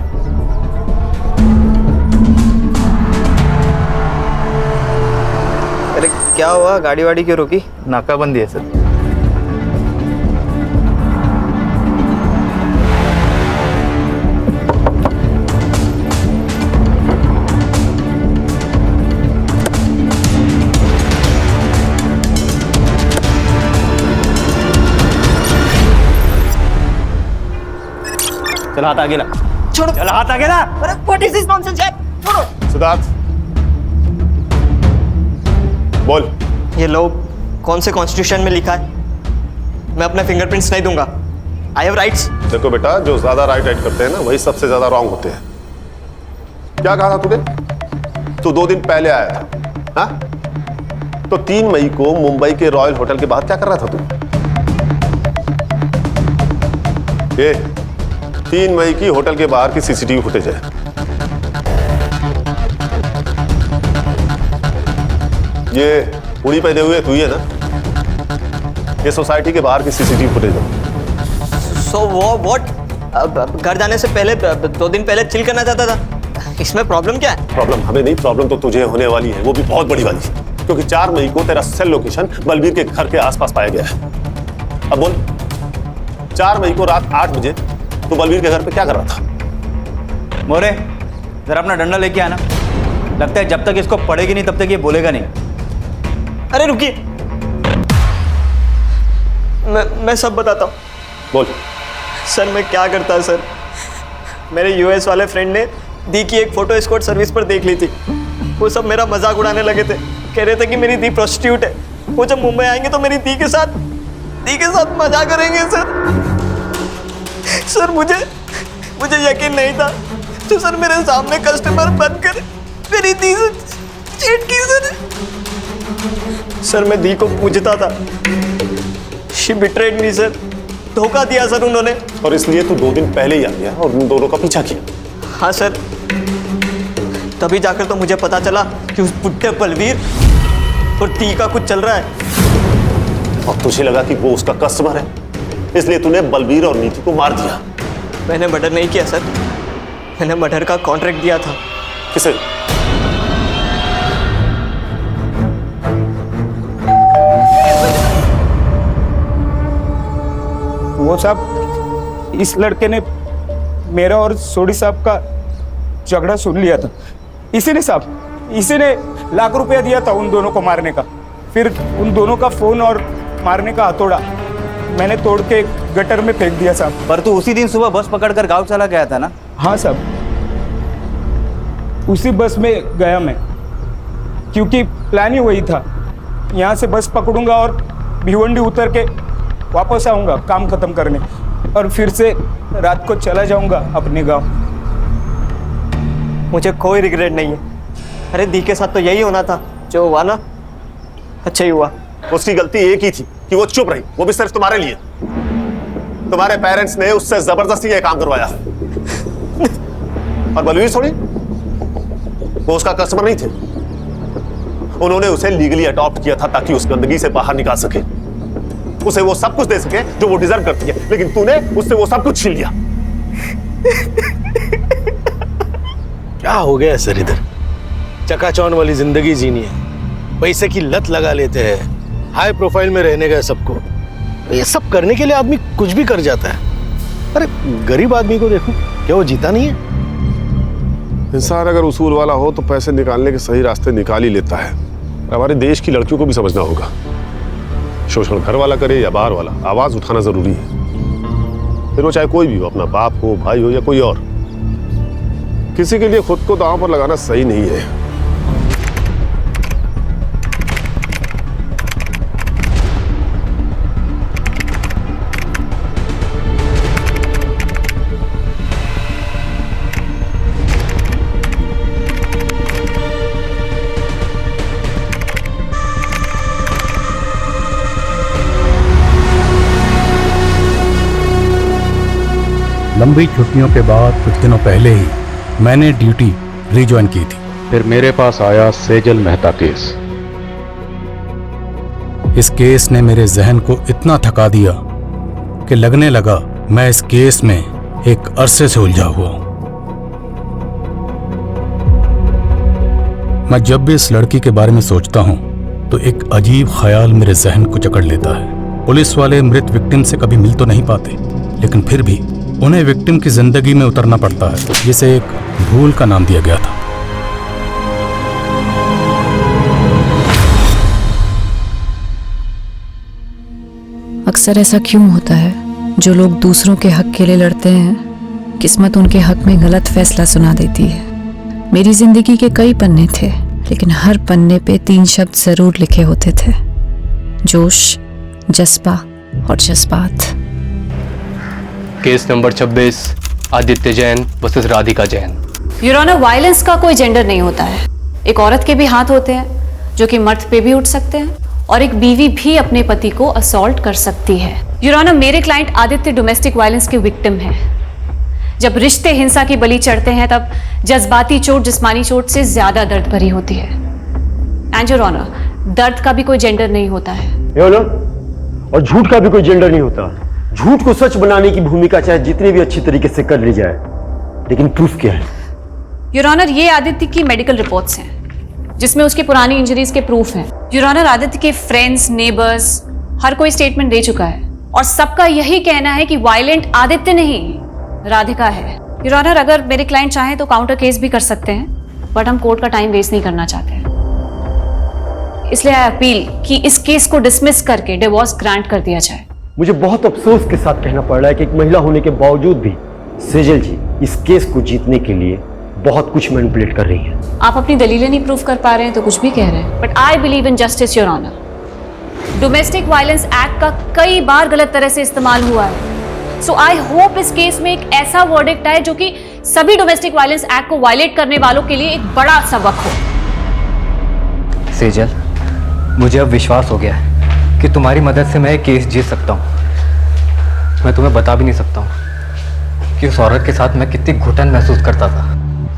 अरे क्या हुआ, गाड़ी वाड़ी क्यों रोकी? नाकाबंदी है सर। चल हाथ आगे ला। छोड़ो। चल हाथ आगे ला। अरे व्हाट इज दिस नॉनसेंस यार? छोड़ो। सिद्धार्थ बोल। ये लो कौन से कॉन्स्टिट्यूशन में लिखा है? मैं अपने फिंगरप्रिंट्स नहीं दूंगा। I have rights. देखो बेटा, जो ज्यादा राइट करते हैं ना वही सबसे ज्यादा रॉन्ग होते हैं। क्या कहा था तूने? तू 2 दिन पहले आया था, हाँ? तो 3 मई को मुंबई के रॉयल होटल के बाहर क्या कर रहा था तू? 3 मई की होटल के बाहर की सीसीटीवी फुटेज है। ये उड़ी पहने हुए तू ही है ना? ये सोसाइटी के बाहर की सीसीटीवी फुटेज है। So what? घर जाने से पहले 2 दिन पहले चिल करना चाहता था। इसमें प्रॉब्लम क्या है? प्रॉब्लम हमें नहीं, प्रॉब्लम तो तुझे होने वाली है, वो भी बहुत बड़ी वाली। क्योंकि 4 मई को तेरा सेल लोकेशन बलबीर के घर के आसपास पाया गया है। अब बोल, 4 मई को रात 8 बजे तू बलबीर के घर पे क्या कर रहा था? मोरे, जरा अपना डंडा लेके आना। लगता है जब तक इसको पड़ेगी नहीं तब तक ये बोलेगा नहीं। अरे रुकिए, मैं सब बताता हूँ। बोल। सर मैं क्या करता सर, मेरे यूएस वाले फ्रेंड ने दी की एक फोटो एस्कॉर्ट सर्विस पर देख ली थी। वो सब मेरा मजाक उड़ाने लगे थे, कह रहे थे कि मेरी दी प्रोस्टिट्यूट है, वो जब मुंबई आएंगे तो मेरी दी के साथ मजा करेंगे। सर मुझे यकीन नहीं था, तो सर मेरे सामने कस्टमर बनकर मेरी दी से चीट की सर मैं दी को पूछता था। शी बिट्रेड मी सर, धोखा दिया सर उन्होंने। और इसलिए तू 2 दिन पहले ही आ गया और उन दोनों का पीछा किया। हाँ सर, तभी जाकर तो मुझे पता चला कि उस बुढ़े बलवीर और दी का कुछ चल रहा है। और तुझे लगा कि वो उसका कस्टमर है, इसलिए तूने बलबीर और नीति को मार दिया। मैंने मर्डर नहीं किया सर, मैंने मर्डर का कॉन्ट्रैक्ट दिया था। किसे? वो साहब, इस लड़के ने मेरा और सोडी साहब का झगड़ा सुन लिया था। इसी ने लाख रुपया दिया था उन दोनों को मारने का। फिर उन दोनों का फोन और मारने का हथौड़ा मैंने तोड़ के गटर में फेंक दिया साहब। पर तू उसी दिन सुबह बस पकड़कर गांव चला गया था ना? हाँ साहब, उसी बस में गया मैं, क्योंकि प्लान ही वही था। यहाँ से बस पकड़ूंगा और भिवंडी उतर के वापस आऊंगा काम खत्म करने, और फिर से रात को चला जाऊंगा अपने गांव। मुझे कोई रिग्रेट नहीं है। अरे दी के साथ तो यही होना था, जो हुआ ना अच्छा ही हुआ। उसकी गलती एक ही थी कि वो चुप रही, वो भी सिर्फ तुम्हारे लिए। तुम्हारे पेरेंट्स ने उससे जबरदस्ती ये काम करवाया। और बलवीर सोनी, वो उसका कस्टमर नहीं थे, उन्होंने उसे लीगली अडॉप्ट किया था ताकि उस गंदगी से बाहर निकाल सके, उसे वो सब कुछ दे सके जो वो डिजर्व करती है। लेकिन तूने उससे वो सब कुछ छीन लिया। क्या हो गया सर? इधर चकाचौंध वाली जिंदगी जीनी है, पैसे की लत लगा लेते हैं, हाई प्रोफाइल में रहने का सबको। ये सब करने के लिए आदमी कुछ भी कर जाता है। अरे गरीब आदमी को देखो, क्या वो जीता नहीं है? इंसान अगर उसूल वाला हो तो पैसे निकालने के सही रास्ते निकाल ही लेता है। हमारे देश की लड़कियों को भी समझना होगा, शोषण घर वाला करे या बाहर वाला, आवाज उठाना जरूरी है। फिर वो चाहे कोई भी हो, अपना बाप हो, भाई हो या कोई और। किसी के लिए खुद को दांव पर लगाना सही नहीं है। लंबी छुट्टियों के बाद कुछ दिनों पहले ही मैंने ड्यूटी रिज्वाइन की थी। फिर मेरे पास आया सेजल मेहता केस। इस केस ने मेरे जहन को इतना थका दिया कि लगने लगा मैं इस केस में एक अरसे से उलझा हुआ हूं। मैं जब भी इस लड़की के बारे में सोचता हूं तो एक अजीब ख्याल मेरे जहन को जकड़ लेता है। पुलिस वाले मृत विक्टिम से कभी मिल तो नहीं पाते, लेकिन फिर भी उन्हें विक्टिम की जिंदगी में उतरना पड़ता है, जिसे एक भूल का नाम दिया गया था। अक्सर ऐसा क्यों होता है? जो लोग दूसरों के हक के लिए लड़ते हैं, किस्मत उनके हक में गलत फैसला सुना देती है। मेरी जिंदगी के कई पन्ने थे, लेकिन हर पन्ने पे 3 शब्द जरूर लिखे होते थे: जोश, जज्बा और जज्बात। Case number 26, Aditya Jain versus Radhika Jain. Your honour, violence का कोई जेंडर नहीं होता है। एक औरत के भी हाथ होते हैं जो कि मर्द पे भी उठ सकते हैं, और एक बीवी भी अपने पति को असॉल्ट कर सकती है। योर ऑनर, मेरे क्लाइंट आदित्य डोमेस्टिक वायलेंस के विक्टिम हैं। जब रिश्ते हिंसा की बलि चढ़ते हैं तब जज्बाती चोट जिस्मानी चोट से ज्यादा दर्द भरी होती है। एंड योर ऑनर, दर्द का भी कोई जेंडर नहीं होता है। योर ऑनर, और झूठ का भी कोई जेंडर नहीं होता। झूठ को सच बनाने की भूमिका चाहे जितनी भी अच्छी तरीके से कर ली जाए, लेकिन प्रूफ क्या है? योर ऑनर, ये आदित्य की मेडिकल रिपोर्ट्स हैं जिसमें उसकी पुरानी इंजरीज के प्रूफ हैं। योर ऑनर, आदित्य के फ्रेंड्स, नेबर्स हर कोई स्टेटमेंट दे चुका है और सबका यही कहना है कि वायलेंट आदित्य नहीं, राधिका है। योर ऑनर, अगर मेरे क्लाइंट चाहें तो काउंटर केस भी कर सकते हैं, बट हम कोर्ट का टाइम वेस्ट नहीं करना चाहते हैं। इसलिए आई अपील कि इस केस को डिसमिस करके डिवोर्स ग्रांट कर दिया जाए। मुझे बहुत अफसोस के साथ कहना पड़ रहा है कि एक महिला होने के बावजूद भी सेजल जी इस केस को जीतने के लिए बहुत कुछ मैनिपुलेट कर रही है। आप अपनी दलीलें नहीं प्रूव कर पा रहे हैं तो कुछ भी कह रहे हैं, but I believe in justice your honour. Domestic violence act का कई बार गलत तरह से इस्तेमाल हुआ है, सो आई होप इस केस में एक ऐसा वर्डिक्ट आए जो कि सभी डोमेस्टिक वायलेंस एक्ट को वायलेट करने वालों के लिए एक बड़ा सबक हो। सेजल, मुझे अब विश्वास हो गया है कि तुम्हारी मदद से मैं एक केस जीत सकता हूँ। मैं तुम्हें बता भी नहीं सकता हूँ कि उस औरत के साथ मैं कितनी घुटन महसूस करता था।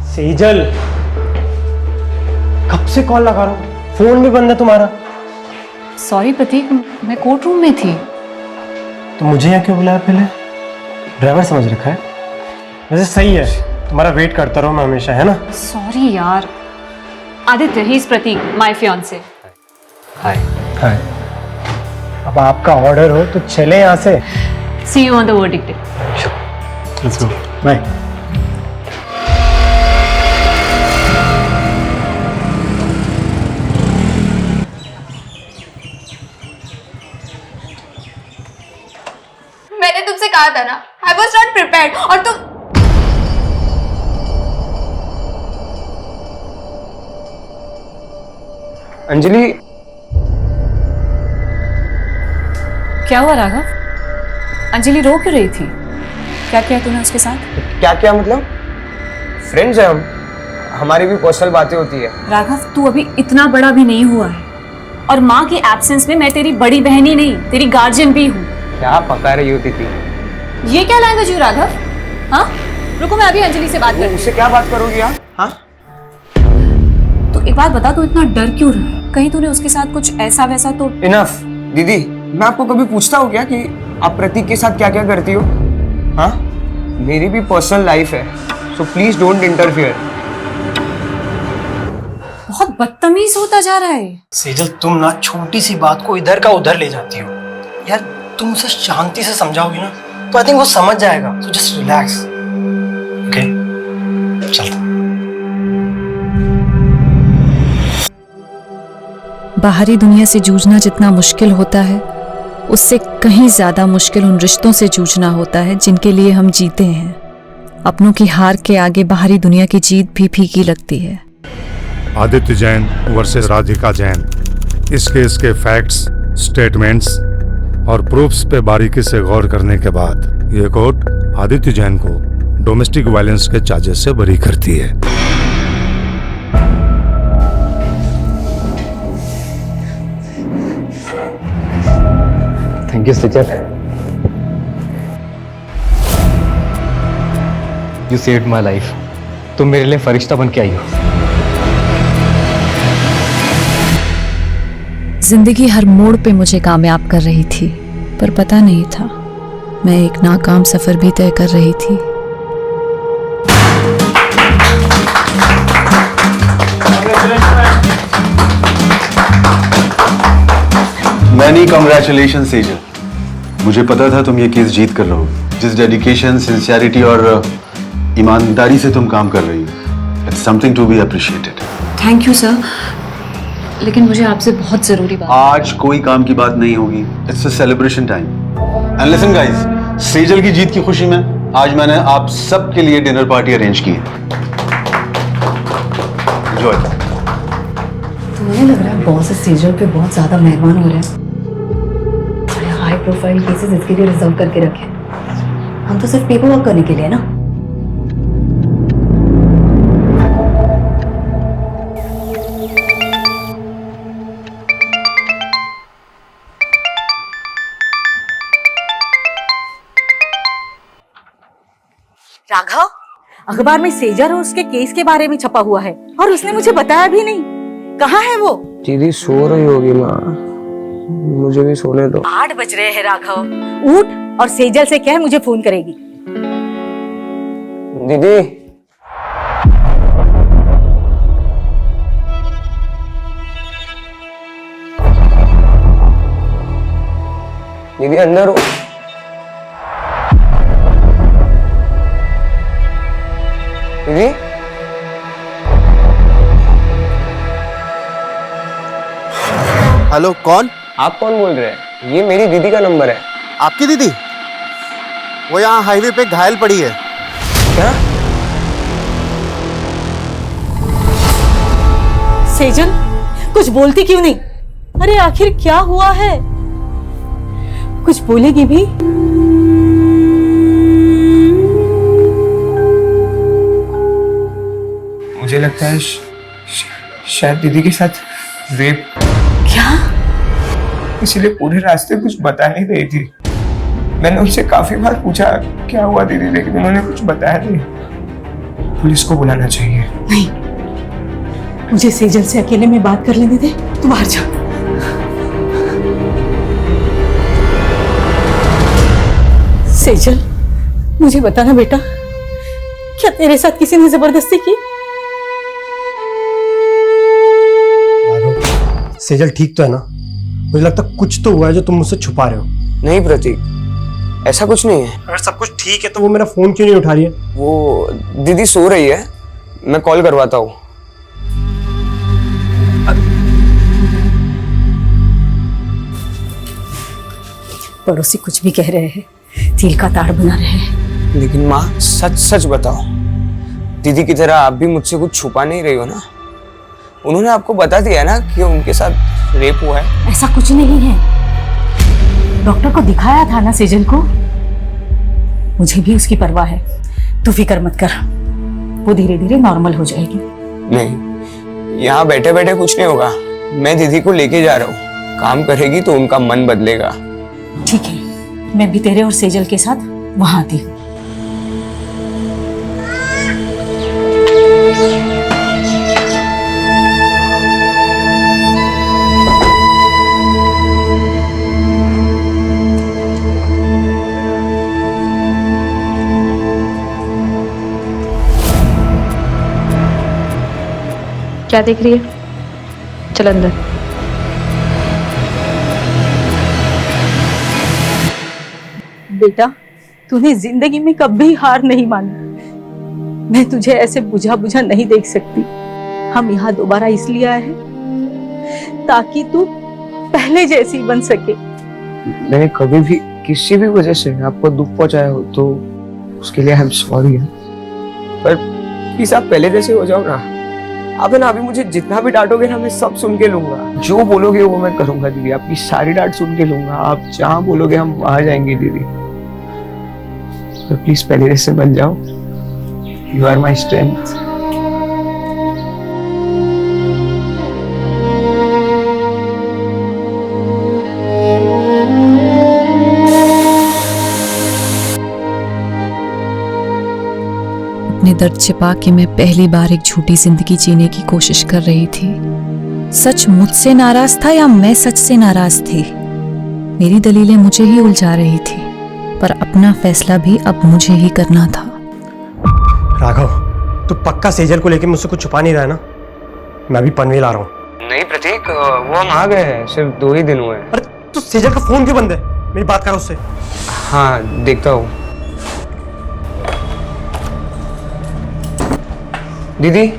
सेजल, कब से कॉल लगा रहा हूँ, फोन भी बंद है तुम्हारा। सॉरी प्रतीक, मैं कोर्ट रूम में थी। तो मुझे यहाँ क्यों बुलाया? पहले ड्राइवर समझ रखा है। वैसे सही है, तुम्हारा वेट करता रहूँ मैं हमेशा, है ना? सॉरी यार। Aditya, he is Prateek, my fiance. Hi. Hi. अब आपका ऑर्डर हो तो चले यहाँ से। See you on the verdict day. Let's go. Bye. मैंने तुमसे कहा था ना, I was not prepared, और तुम अंजलि, क्या हुआ राघव? अंजलि रो क्यों रही थी? क्या किया तूने उसके साथ? क्या क्या मतलब? फ्रेंड्स हैं हम, हमारी भी पर्सनल बातें होती है। राघव, तू अभी इतना बड़ा भी नहीं हुआ है, और माँ की एब्सेंस में मैं तेरी बड़ी बहन ही नहीं, तेरी गार्जियन भी हूँ। क्या पका रही होती थी? ये क्या लैंग्वेज हुई राघव? हाँ, रुको मैं अभी अंजलि से बात करती। उससे क्या बात करोगी आप? हाँ? तो एक बात बता, तू इतना डर क्यों रहा है? कहीं तूने उसके साथ कुछ ऐसा वैसा तो? इनफ दीदी, मैं आपको कभी पूछता हूँ क्या कि आप प्रतीक के साथ क्या क्या करती हो? हाँ, मेरी भी पर्सनल लाइफ है, सो प्लीज डोंट इंटरफियर। बहुत बदतमीज होता जा रहा है। सेजल, तुम ना छोटी सी बात को इधर का उधर ले जाती हो। यार, तुम उसे शांति से समझाओगी ना तो आई थिंक वो समझ जाएगा। So just relax, okay? चल। बाहरी दुनिया से जूझना जितना मुश्किल होता है, उससे कहीं ज्यादा मुश्किल उन रिश्तों से जूझना होता है जिनके लिए हम जीते हैं। अपनों की हार के आगे बाहरी दुनिया की जीत भी फीकी लगती है। आदित्य जैन वर्सेस राधिका जैन। इस केस के फैक्ट्स, स्टेटमेंट्स और प्रूफ्स पे बारीकी से गौर करने के बाद ये कोर्ट आदित्य जैन को डोमेस्टिक वायलेंस के चार्जेस से बरी करती है। Thank you Sejal, you saved my life. तुम मेरे लिए फरिश्ता बन के आई हो। जिंदगी हर मोड़ पे मुझे कामयाब कर रही थी, पर पता नहीं था मैं एक नाकाम सफर भी तय कर रही थी। मैनी कांग्रेचुलेशन सेजल, मुझे पता था तुम ये केस जीत कर रहोगे। जिस डेडिकेशन, सिंसियरिटी और ईमानदारी से तुम काम कर रही हो, it's something to be appreciated. Thank you sir, लेकिन मुझे आपसे बहुत जरूरी बात। आज कोई काम की बात नहीं होगी, it's a celebration time. And listen guys, Sejal की जीत की खुशी में आज मैंने आप सब के लिए डिनर पार्टी अरेंज की है। एंजॉय। तुम्हें लग रहा है बॉस सेजल पे बहुत ज्यादा मेहमान हो रहे हैं। थोड़े हाई प्रोफाइल केसेस इसके लिए रिजर्व करके रखे। हम तो सिर्फ पेपर वर्क करने के लिए ना। राघव, अखबार में सेजल और उसके केस के बारे में छपा हुआ है और उसने मुझे बताया भी नहीं। कहाँ है वो? दीदी सो रही होगी माँ, मुझे भी सोने दो। 8 बज रहे हैं राघव, उठ और सेजल से कह मुझे फोन करेगी। दीदी दीदी अंदर हो। दीदी हेलो, कौन? आप कौन बोल रहे हैं? ये मेरी दीदी का नंबर है। आपकी दीदी? वो यहाँ हाईवे पे घायल पड़ी है। क्या? सेजल, कुछ बोलती क्यों नहीं? अरे आखिर क्या हुआ है? कुछ बोलेगी भी? मुझे लगता है शायद दीदी के साथ रेप। क्या? इसीलिए पूरे रास्ते कुछ बता नहीं रही थी। मैंने उनसे काफी बार पूछा क्या हुआ दीदी, लेकिन उन्होंने कुछ बताया नहीं। पुलिस को बुलाना चाहिए। नहीं, मुझे सेजल से अकेले में बात कर लेने दे। तू बाहर जा। सेजल, मुझे बताना बेटा, क्या तेरे साथ किसी ने जबरदस्ती की? सेजल ठीक तो है ना? मुझे लगता है कुछ तो हुआ है जो तुम मुझसे छुपा रहे हो। नहीं प्रतीक, ऐसा कुछ नहीं है। अगर सब कुछ ठीक है तो वो मेरा फोन क्यों नहीं उठा रही है? वो दीदी सो रही है, मैं कॉल करवाता हूँ। पड़ोसी कुछ भी कह रहे हैं, तिल का ताड़ बना रहे हैं। लेकिन माँ सच सच बताओ, दीदी की तरह आप भी मुझसे कुछ छुपा नहीं रही हो ना? उन्होंने आपको बता दिया ना कि उनके साथ रेप हुआ है। ऐसा कुछ नहीं है, डॉक्टर को दिखाया था ना सेजल को। मुझे भी उसकी परवाह है, तू फिक्र मत कर, वो धीरे धीरे नॉर्मल हो जाएगी। नहीं, यहाँ बैठे बैठे कुछ नहीं होगा। मैं दीदी को लेके जा रहा हूँ, काम करेगी तो उनका मन बदलेगा। ठीक है, मैं भी तेरे और सेजल के साथ वहां आती हूँ। क्या देख रही है? चल अंदर। बेटा, तूने जिंदगी में कभी हार नहीं मानी। मैं तुझे ऐसे बुझा बुझा नहीं देख सकती। हम यहाँ दोबारा इसलिए आए हैं ताकि तू पहले जैसी बन सके। मैंने कभी भी किसी भी वजह से आपको दुख पहुंचाया हो तो उसके लिए आई एम सॉरी। पर प्लीज आप पहले जैसे हो जाओ ना। आप है ना, अभी मुझे जितना भी डांटोगे ना, मैं सब सुन के लूंगा। जो बोलोगे वो मैं करूंगा दीदी, आपकी सारी डांट सुन के लूंगा। आप जहाँ बोलोगे हम वहां जाएंगे दीदी। तो प्लीज पहले जैसे बन जाओ। You are my strength. अपने दर्द छिपा के मैं पहली बार एक झूठी जिंदगी जीने की कोशिश कर रही थी। सच मुझसे नाराज था या मैं सच से नाराज थी? मेरी दलीलें मुझे ही उलझा रही थी, पर अपना फैसला भी अब मुझे ही करना था। राघव, तू पक्का सेजल को लेके मुझसे कुछ छुपा नहीं रहा है ना? मैं भी पनवेल आ रहा हूँ। नहीं प्रतीक, वो हम आ गए हैं, सिर्फ 2 ही दिन हुए हैं। अरे तू सेजल का फोन क्यों बंद है? मेरी बात करो उससे। हाँ देखता हूँ। दीदी,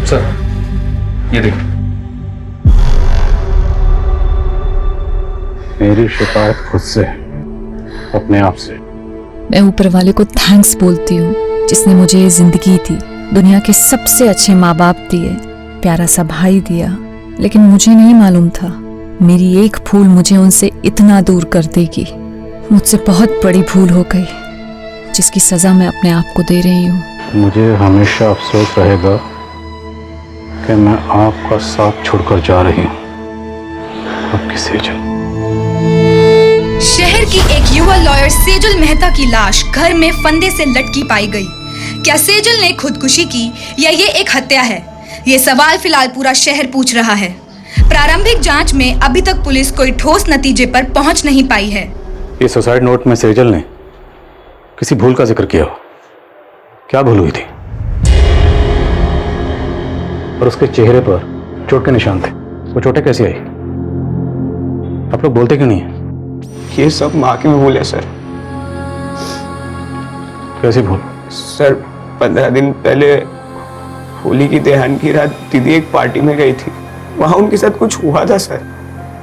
सर ये देखो। मेरी शिकायत खुद से, अपने आप से। मैं ऊपर वाले को थैंक्स बोलती हूँ जिसने मुझे ये जिंदगी दी, दुनिया के सबसे अच्छे माँ बाप दिए, प्यारा सा भाई दिया। लेकिन मुझे नहीं मालूम था मेरी एक भूल मुझे उनसे इतना दूर कर देगी। मुझसे बहुत बड़ी भूल हो गई जिसकी सजा मैं अपने आप को दे रही हूँ। मुझे हमेशा अफसोस रहेगा कि मैं आपका साथ छोड़कर जा रही हूँ। आपकी सेजल। शहर की एक युवा लॉयर सेजल मेहता की लाश घर में फंदे से लटकी पाई गई। क्या सेजल ने खुदकुशी की या ये एक हत्या है? ये सवाल फिलहाल पूरा शहर पूछ रहा है। प्रारंभिक जांच में अभी तक पुलिस कोई ठोस नतीजे पर पहुंच नहीं पाई है। ये सुसाइड नोट में सेजल ने किसी भूल का जिक्र किया। क्या भूल हुई थी? और उसके चेहरे पर चोट के निशान थे। वो चोटें कैसी आई? आप लोग बोलते क्यों नहीं है? ये सब माँ की भूल है सर। कैसी भूल? सर 15 दिन पहले होली की त्योहार की रात दीदी एक पार्टी में गई थी। वहां उनके साथ कुछ हुआ था सर।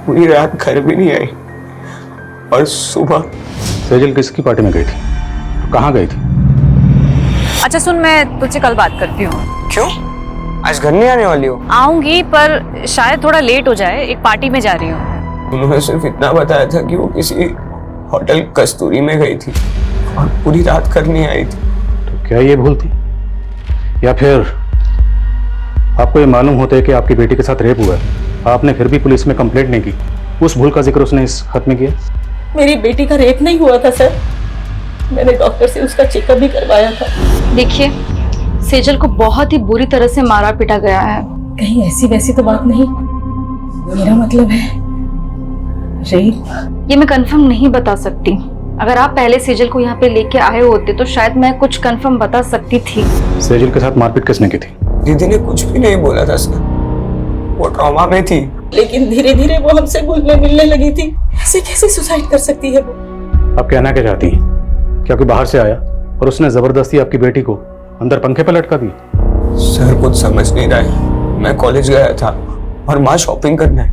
पूरी रात घर भी नहीं आई और सुबह। सेजल किसकी पार्टी में गई थी? कहाँ गई थी? अच्छा सुन, मैं तुझसे कल बात करती हूँ। क्यों? आज घर नहीं आने वाली हो? आऊंगी पर शायद थोड़ा लेट हो जाए, एक पार्टी में जा रही हूँ। उन्होंने सिर्फ इतना बताया था कि वो किसी होटल कस्तूरी में गई थी और पूरी रात घर नहीं आई थी। तो क्या ये भूल थी? या फिर आपको ये मालूम होता है कि आपकी बेटी के साथ रेप हुआ है, आपने फिर भी पुलिस में कंप्लेंट नहीं की? उस भूल का जिक्र उसने इस खत में किया। मेरी बेटी का रेप नहीं हुआ था सर। मैंने डॉक्टर से उसका चेकअप भी करवाया था। देखिए, सेजल को बहुत ही बुरी तरह से मारा पीटा गया है। कहीं ऐसी वैसी तो बात नहीं? मेरा मतलब है रेप। ये मैं कंफर्म नहीं बता सकती। अगर आप पहले सेजल को यहाँ पे लेके आए होते तो शायद मैं कुछ कंफर्म बता सकती थी। सेजल के साथ मारपीट किसने की थी? दीदी ने कुछ भी नहीं बोला था सर। वो ट्रॉमा में थी। लेकिन धीरे धीरे वो हमसे घुलने मिलने लगी थी। ऐसे कैसे सुसाइड कर सकती है वो? आप कहना क्या चाहती हैं? क्या कोई बाहर से आया और उसने जबरदस्ती आपकी बेटी को अंदर पंखे पर लटका दिया? सर कुछ समझ नहीं रहा है। मैं कॉलेज गया था और माँ शॉपिंग करने।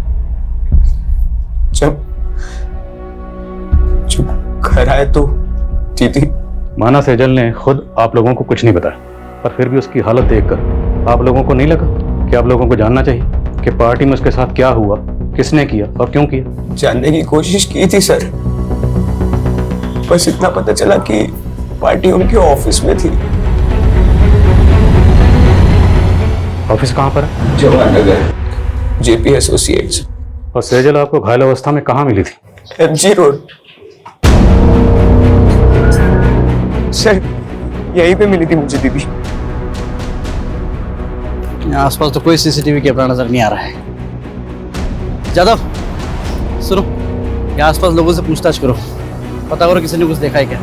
जब घर आए तो दीदी। माना सेजल ने खुद आप लोगों को कुछ नहीं बताया, पर फिर भी उसकी हालत देखकर आप लोगों को नहीं लगा कि आप लोगों को जानना चाहिए कि पार्टी में उसके साथ क्या हुआ, किसने किया और क्यों किया? जानने की कोशिश की थी सर। बस इतना पता चला कि पार्टी उनके ऑफिस में थी। ऑफिस कहाँ पर है? Jawahar Nagar, JP associates. और सेजल आपको घायल अवस्था में कहाँ मिली थी? MG road. सर यहीं पे मिली थी मुझे दीदी। आसपास तो कोई सीसीटीवी कैमरा नजर नहीं आ रहा है। जादव सुनो, यहाँ आसपास लोगों से पूछताछ करो, पता करो किसी ने कुछ देखा है क्या।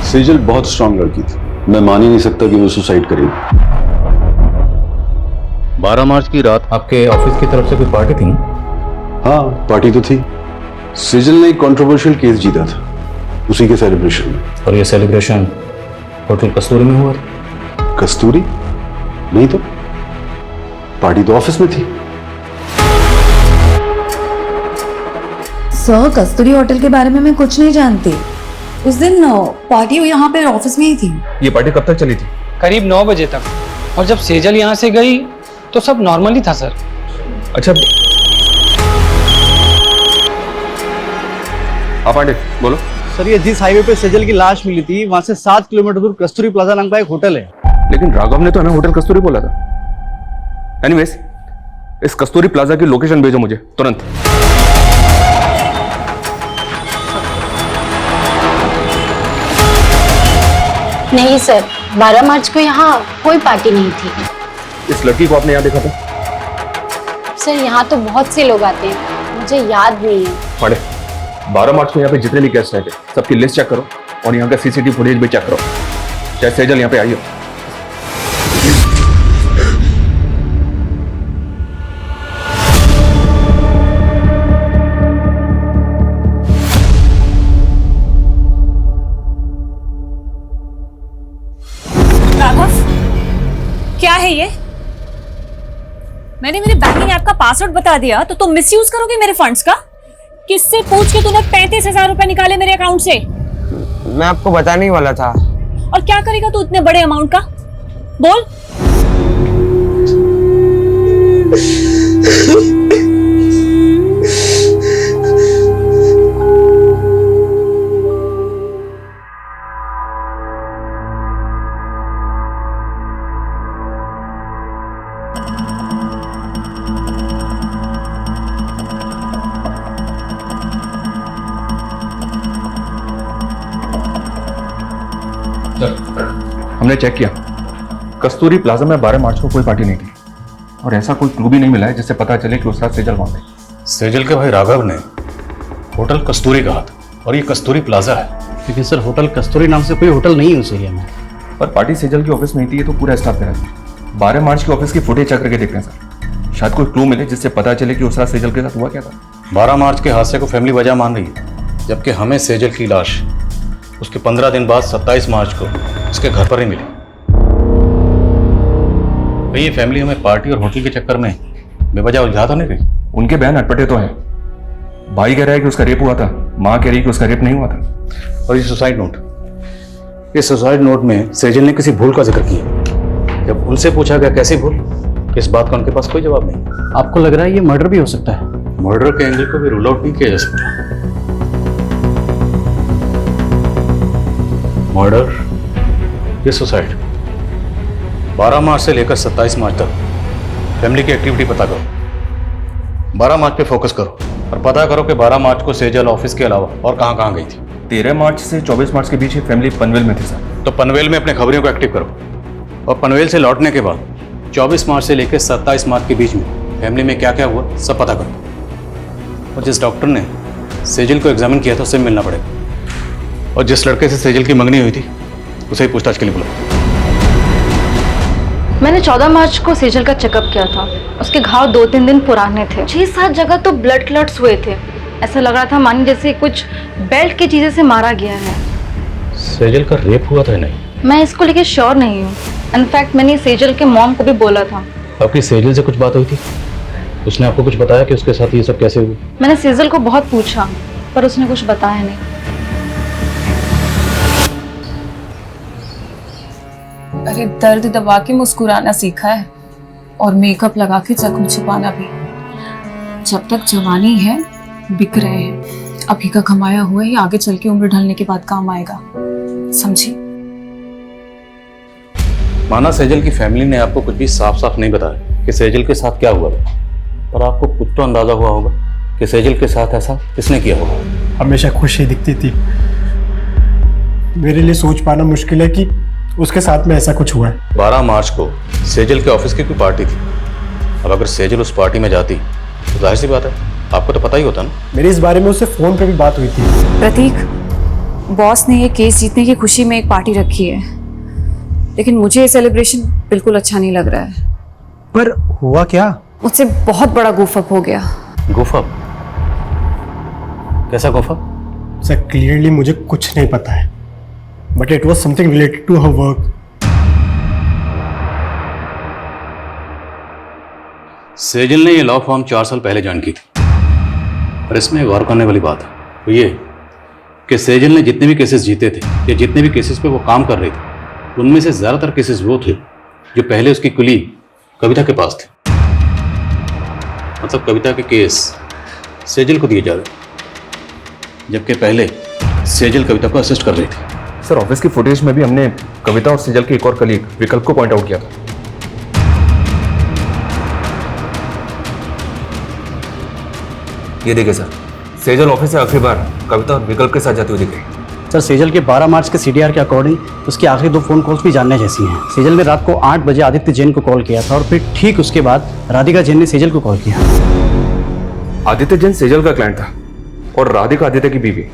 सेजल बहुत स्ट्रांग लड़की थी। मैं मान ही नहीं सकता कि वो सुसाइड करेगी। 12 मार्च की रात आपके ऑफिस की तरफ से कोई पार्टी थी? हाँ, पार्टी तो थी। सेजल ने एक कंट्रोवर्शियल केस जीता था, उसी के सेलिब्रेशन में। और ये सेलिब्रेशन होटल कस्तूरी में हुआ था? कस्तूरी नहीं तो पार्टी तो ऑफिस में थी। सर, कस्तूरी होटल के बारे में मैं कुछ नहीं जानती। उस दिन पार्टी यहाँ पे ऑफिस में ही थी। ये पार्टी कब तक चली थी? करीब 9 बजे तक। और जब सेजल यहाँ से गई तो सब नॉर्मल ही था सर। अच्छा, आप आंटे बोलो। सर ये जिस हाईवे पे सेजल की लाश मिली थी वहां से 7 किलोमीटर दूर कस्तूरी प्लाजा नाम का एक होटल है। लेकिन राघव ने तो हमें होटल कस्तूरी बोला था। एनीवेज, इस कस्तूरी प्लाजा की लोकेशन भेजो मुझे तुरंत। नहीं सर, 12 मार्च को यहाँ कोई पार्टी नहीं थी। इस लड़की को आपने यहाँ देखा था? सर यहाँ तो बहुत से लोग आते हैं, मुझे याद नहीं है। पढ़े 12 मार्च को यहाँ पे जितने भी गेस्ट आए थे सबकी लिस्ट चेक करो और यहाँ का सीसीटीवी फुटेज भी चेक करो। चाहे सेजल यहाँ पे आई हो। राघव, क्या है ये? मैंने मेरे बैंकिंग ऐप का पासवर्ड बता दिया तो तुम मिसयूज करोगे मेरे फंड्स का? किससे पूछ के तूने 35,000 रुपए निकाले मेरे अकाउंट से? मैं आपको बताने ही वाला था। और क्या करेगा तू इतने बड़े अमाउंट का? बोल। हमने चेक किया, कस्तूरी प्लाजा में 12 मार्च को कोई पार्टी नहीं थी और ऐसा कोई क्लू भी नहीं मिला है जिससे पता चले कि उस रात सेजल वहां थे। सेजल के भाई राघव ने होटल कस्तूरी कहा था और ये कस्तूरी प्लाजा है। लेकिन सर होटल कस्तूरी नाम से कोई होटल नहीं है उस एरिया में। पर पार्टी सेजल की ऑफिस में ही थी, ये तो पूरा स्टाफ करा था। 12 मार्च की ऑफिस की फुटेज चेक करके देखते हैं सर, शायद कोई क्लू मिले जिससे पता चले कि उस रात सेजल के साथ हुआ क्या था। 12 मार्च के हादसे को फैमिली वजह मान रही है, जबकि हमें सेजल की लाश उसके 15 दिन बाद 27 मार्च को उसके घर पर ही मिली। भाई ये फैमिली हमें पार्टी और होटल के चक्कर में बेवजह उलझा तो नहीं रही। उनके बयान अटपटे तो हैं। भाई कह रहा है कि उसका रेप हुआ था, माँ कह रही है कि उसका रेप नहीं हुआ था। और ये सुसाइड नोट, इस सुसाइड नोट में सेजल ने किसी भूल का जिक्र किया। जब उनसे पूछा गया कैसी भूल, इस बात का उनके पास कोई जवाब नहीं। आपको लग रहा है ये मर्डर भी हो सकता है? मर्डर के एंगल को भी रूल आउट नहीं किया जा सकता। मर्डर या सुसाइड, 12 मार्च से लेकर 27 मार्च तक फैमिली की एक्टिविटी पता करो। 12 मार्च पे फोकस करो और पता करो कि 12 मार्च को सेजल ऑफिस के अलावा और कहाँ कहाँ गई थी। 13 मार्च से 24 मार्च के बीच ये फैमिली पनवेल में थी सर। तो पनवेल में अपने खबरियों को एक्टिव करो और पनवेल से लौटने के बाद 24 मार्च से लेकर 27 मार्च के बीच में फैमिली में क्या क्या हुआ सब पता करो। और जिस डॉक्टर ने सेजल को एग्जामिन किया था उससे मिलना पड़ेगा, और जिस लड़के से सेजल की मंगनी हुई थी उसे ही पूछताछ के लिए बुलाओ। मैंने 14 मार्च को सेजल का चेकअप किया था। उसके घाव 2-3 दिन पुराने थे। 6-7 जगह तो ब्लड क्लॉट्स हुए थे। ऐसा लग रहा था मानी जैसे कुछ बेल्ट की चीजें से मारा गया है। सेजल का रेप हुआ था नहीं? मैं इसको लेके श्योर नहीं हूँ। इनफैक्ट मैंने सेजल के मॉम को भी बोला था। आपकी सेजल से कुछ बात हुई थी? उसने आपको कुछ बताया कि उसके साथ ये सब कैसे हुआ? मैंने सेजल को बहुत पूछा पर उसने कुछ बताया नहीं। अरे दर्द दबा के मुस्कुराना सीखा है और मेकअप लगा के जख्म छुपाना भी। जब तक जवानी है बिक रहे हैं, अभी का कमाया हुआ ही आगे चल के उम्र ढलने के बाद काम आएगा, समझी? माना सेजल की फैमिली ने आपको कुछ भी साफ साफ नहीं बताया कि सेजल के साथ क्या हुआ था, पर आपको कुछ तो अंदाजा हुआ होगा कि सेजल के साथ ऐसा किसने किया होगा। हमेशा खुश ही दिखती थी। मेरे लिए सोच पाना मुश्किल है कि उसके साथ में ऐसा कुछ हुआ है। 12 मार्च को सेजल के ऑफिस की कोई पार्टी थी। अब अगर सेजल उस पार्टी में जाती तो जाहिर सी बात है आपको तो पता ही होता ना। मेरी इस बारे में उससे फोन पे भी बात हुई थी। प्रतीक, बॉस ने ये केस जीतने की खुशी में एक पार्टी रखी है, लेकिन मुझे ये सेलिब्रेशन बिल्कुल अच्छा नहीं लग रहा है। पर हुआ क्या? मुझसे बहुत बड़ा गूफअप हो गया। गूफअप? कैसा गूफअप? सर क्लियरली मुझे कुछ नहीं पता है, but it was something related to her work. Sejal ने ये लॉ फॉर्म 4 साल पहले ज्वाइन की थी, और इसमें गौर करने वाली बात है वो ये कि सेजल ने जितने भी केसेस जीते थे या जितने भी केसेस पे वो काम कर रही थी, उनमें से ज़्यादातर केसेस वो थे जो पहले उसकी कुली कविता के पास थे। मतलब कविता के केस सेजल को दिए जा रहे, जबकि पहले सेजल कविता को असिस्ट कर रही थी। सर ऑफिस की फुटेज में भी हमने कविता और सेजल के एक और कलीग विकल्प को पॉइंट आउट किया था। ये देखिए सर, सेजल ऑफिस से आखिरी बार कविता और विकल्प के साथ जाती हुई दिख रही। सर सेजल के 12 मार्च के CDR के अकॉर्डिंग उसकी आखिरी 2 फोन कॉल्स भी जानने जैसी हैं। सेजल ने रात को 8 बजे आदित्य जैन को कॉल किया था और फिर ठीक उसके बाद राधिका जैन ने सेजल को कॉल किया। आदित्य जैन सेजल का क्लाइंट था और राधिका आदित्य की बीवी।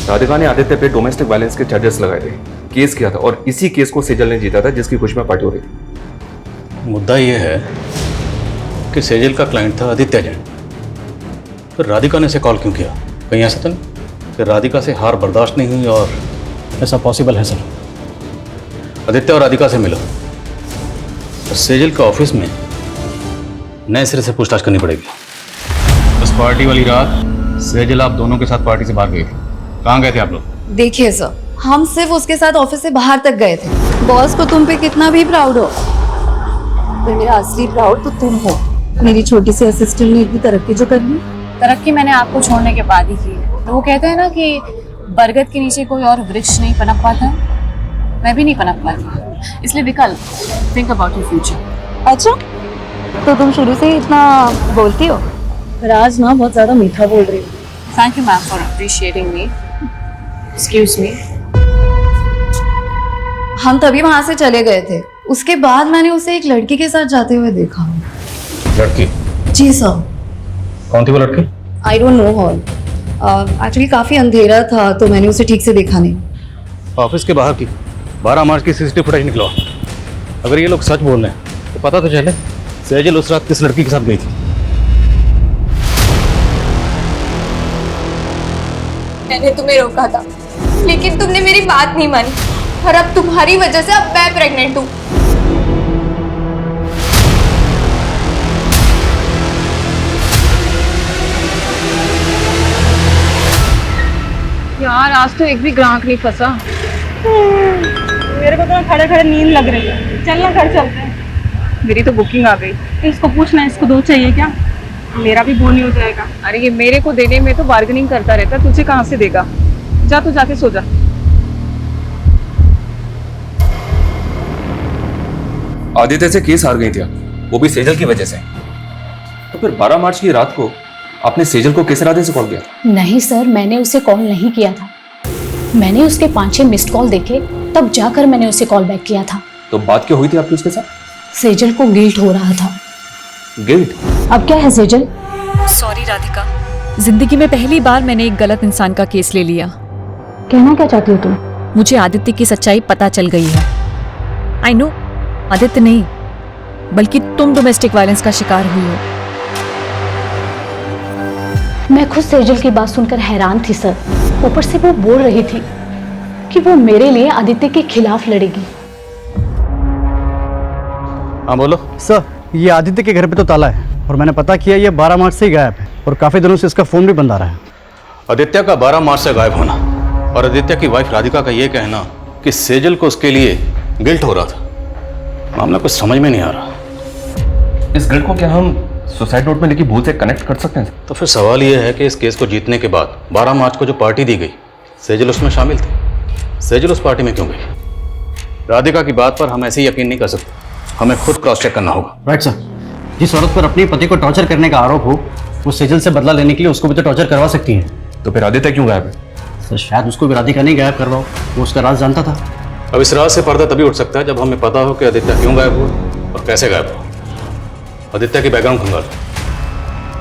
राधिका ने आदित्य पे डोमेस्टिक वायलेंस के चार्जेस लगाए थे, केस किया था और इसी केस को सेजल ने जीता था जिसकी खुशी में पार्टी हो रही थी। मुद्दा यह है कि सेजल का क्लाइंट था आदित्य जैन, फिर राधिका ने इसे कॉल क्यों किया? कहीं ऐसा तो नहीं कि राधिका से हार बर्दाश्त नहीं हुई? और ऐसा पॉसिबल है सर। आदित्य और राधिका से मिलो और सेजल के ऑफिस में नए सिरे से पूछताछ करनी पड़ेगी। उस पार्टी वाली रात सेजल आप दोनों के साथ पार्टी से बाहर गए थे, कहाँ गए थे आप लोग? देखिए सर, हम सिर्फ उसके साथ ऑफिस से बाहर तक गए थे। बॉस को तुम पे कितना भी प्राउड हो, पर मेरा असली प्राउड तो तुम हो। मेरी छोटी सी असिस्टेंट ने इतनी तरक्की जो कर ली। तरक्की मैंने आपको छोड़ने के बाद ही की है। तो वो कहते हैं ना कि बरगद के नीचे कोई और वृक्ष नहीं पनप पाता, मैं भी नहीं पनप पाती। इसलिए विकल्प, थिंक अबाउट योर फ्यूचर। अच्छा, तो तुम शुरू से ही इतना बोलती हो? राज ना बहुत ज्यादा मीठा बोल रही हूँ। Thank you ma'am for appreciating me. Excuse me. हम तभी वहां से चले गए थे। उसके बाद मैंने उसे एक लड़की के साथ जाते हुए देखा। लड़की? जी सर। कौन थी वो लड़की? I don't know her. Actually काफी अंधेरा था तो मैंने उसे ठीक से देखा नहीं। ऑफिस के बाहर की 12 मार्च की सीसीटीवी फुटेज निकलवा। अगर ये लोग सच बोल रहे हैं तो पता तो चले सेजल उस रात किस लड़की के साथ गई थी। मैंने तुम्हें रोका था लेकिन तुमने मेरी बात नहीं मानी और अब तुम्हारी वजह से अब मैं प्रेग्नेंट हूँ। यार आज तो एक भी ग्राहक नहीं फंसा। मेरे को तो खड़े खड़े नींद लग रही है। चलना घर चलते हैं। मेरी तो बुकिंग आ गई। इसको पूछना इसको 2 चाहिए क्या? मेरा भी बोनी हो जाएगा। अरे ये मेरे को देने में तो बार्गेनिंग करता रहता, तुझे कहाँ से देगा? जा तू जाके सो जा। आदित्य से केस हार गई थी, वो भी सेजल की वजह से। तो फिर 12 मार्च की रात को आपने सेजल को किस इरादे से कॉल किया? नहीं सर, मैंने उसे कॉल नहीं किया था। मैंने उसके 5-6 मिस्ड कॉल देखे तब जाकर मैंने उसे कॉल बैक किया था। तो बात क्या हुई थी आपकी उसके साथ? सेजल को गिल्ट हो रहा था। गिल्ट? अब क्या है सेजल? सॉरी राधिका, जिंदगी में पहली बार मैंने एक गलत इंसान का केस ले लिया। कहना क्या चाहती हो तुम? मुझे आदित्य की सच्चाई पता चल गई है। आई नो, आदित्य नहीं बल्कि तुम डोमेस्टिक वायलेंस का शिकार हुई हो। मैं खुद सेजल की बात सुनकर हैरान थी सर। ऊपर से वो बोल रही थी कि वो मेरे लिए आदित्य के खिलाफ लड़ेगी। हाँ बोलो। सर ये आदित्य के घर पे तो ताला है और मैंने पता किया ये 12 मार्च से ही गायब है और काफी दिनों से इसका फोन भी बंद आ रहा है। आदित्य का 12 मार्च से गायब होना और आदित्य की वाइफ राधिका का ये कहना कि सेजल को उसके लिए गिल्ट हो रहा था, मामला कुछ समझ में नहीं आ रहा। इस गिल्ट को क्या हम सुसाइड नोट में लिखी भूल से कनेक्ट कर सकते हैं? तो फिर सवाल यह है कि इस केस को जीतने के बाद 12 मार्च को जो पार्टी दी गई, सेजल उसमें शामिल थी। सेजल उस पार्टी में क्यों गई? राधिका की बात पर हम ऐसे ही यकीन नहीं कर सकते, हमें खुद क्रॉस चेक करना होगा। Right sir. जिस औरत पर अपने पति को टॉर्चर करने का आरोप हो वो सेजल से बदला लेने के लिए उसको भी तो टॉर्चर करवा सकती है। तो फिर आदित्य क्यों गायब है? सर शायद उसको भी राधिका नहीं गायब करवाओ, वो उसका राज जानता था। अब इस राज से पर्दा तभी उठ सकता है जब हमें पता हो कि आदित्य क्यों गायब हुआ और कैसे गायब हुआ। आदित्य की बैकग्राउंड खंगाल